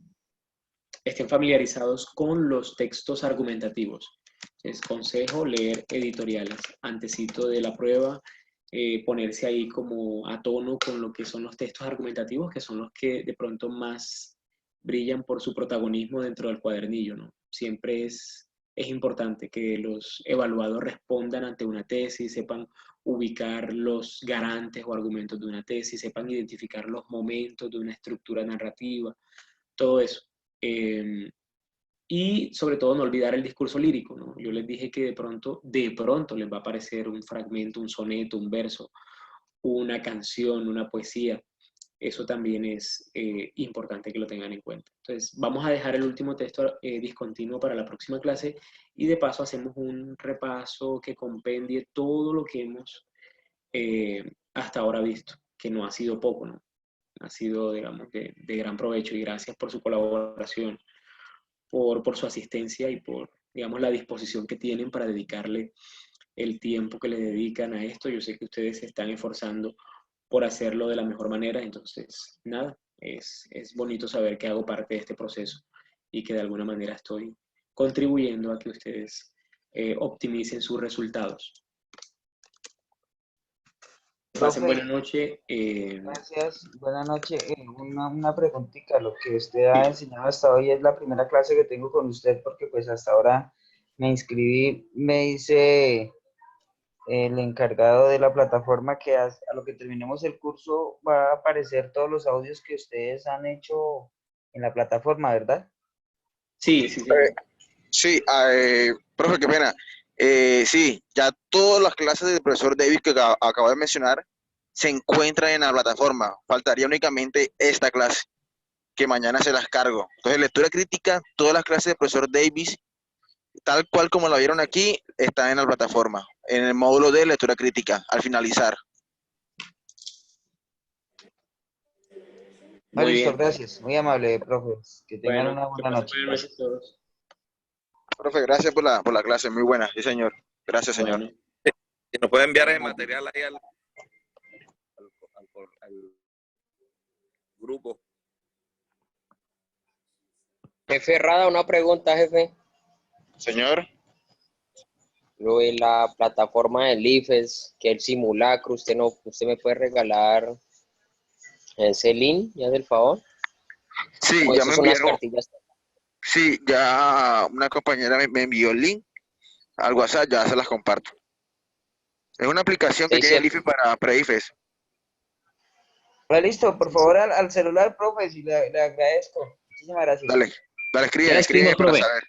Speaker 1: estén familiarizados con los textos argumentativos. Es consejo leer editoriales. Antecito de la prueba, ponerse ahí como a tono con lo que son los textos argumentativos, que son los que de pronto más brillan por su protagonismo dentro del cuadernillo, ¿no? Siempre es importante que los evaluados respondan ante una tesis, sepan ubicar los garantes o argumentos de una tesis, sepan identificar los momentos de una estructura narrativa, todo eso. Y sobre todo no olvidar el discurso lírico, ¿no? Yo les dije que de pronto les va a aparecer un fragmento, un soneto, un verso, una canción, una poesía. Eso también es importante que lo tengan en cuenta. Entonces, vamos a dejar el último texto discontinuo para la próxima clase y de paso hacemos un repaso que compendie todo lo que hemos hasta ahora visto, que no ha sido poco, ¿no? Ha sido, digamos, de gran provecho y gracias por su colaboración, por su asistencia y por, digamos, la disposición que tienen para dedicarle el tiempo que le dedican a esto. Yo sé que ustedes se están esforzando por hacerlo de la mejor manera, entonces, nada, es bonito saber que hago parte de este proceso y que de alguna manera estoy contribuyendo a que ustedes optimicen sus resultados. Pasen buena noche.
Speaker 16: Gracias, buenas noches. Una preguntita, lo que usted ha enseñado hasta hoy es la primera clase que tengo con usted porque pues hasta ahora me inscribí, me dice el encargado de la plataforma que a lo que terminemos el curso va a aparecer todos los audios que ustedes han hecho en la plataforma, ¿verdad?
Speaker 1: Sí, sí, sí.
Speaker 17: Sí, profe, qué pena. Sí, ya todas las clases del profesor David que acabo de mencionar se encuentran en la plataforma. Faltaría únicamente esta clase, que mañana se las cargo. Entonces, lectura crítica, todas las clases del profesor Davis, tal cual como la vieron aquí, están en la plataforma, en el módulo de lectura crítica, al finalizar.
Speaker 16: Muy listo, gracias. Muy amable, profe. Que tengan
Speaker 1: Bueno,
Speaker 16: una buena noche.
Speaker 1: buenas noches a todos.
Speaker 17: Profe, gracias por la clase, muy buena. Sí, señor. Gracias, señor.
Speaker 1: Bueno.
Speaker 11: Si nos puede enviar el material ahí al grupo.
Speaker 9: Jefe Rada, una pregunta, jefe.
Speaker 17: Señor.
Speaker 9: Lo de la plataforma del IFES, que el simulacro, usted me puede regalar ese link, ya del favor.
Speaker 17: Sí, ya me enviaron. Sí, ya una compañera me envió el link al WhatsApp, ya se las comparto. Es una aplicación que tiene el IFE para pre-IFES.
Speaker 16: Bueno, listo, por favor al celular, profe, si le agradezco. Muchísimas gracias.
Speaker 17: Dale, escribe para saber.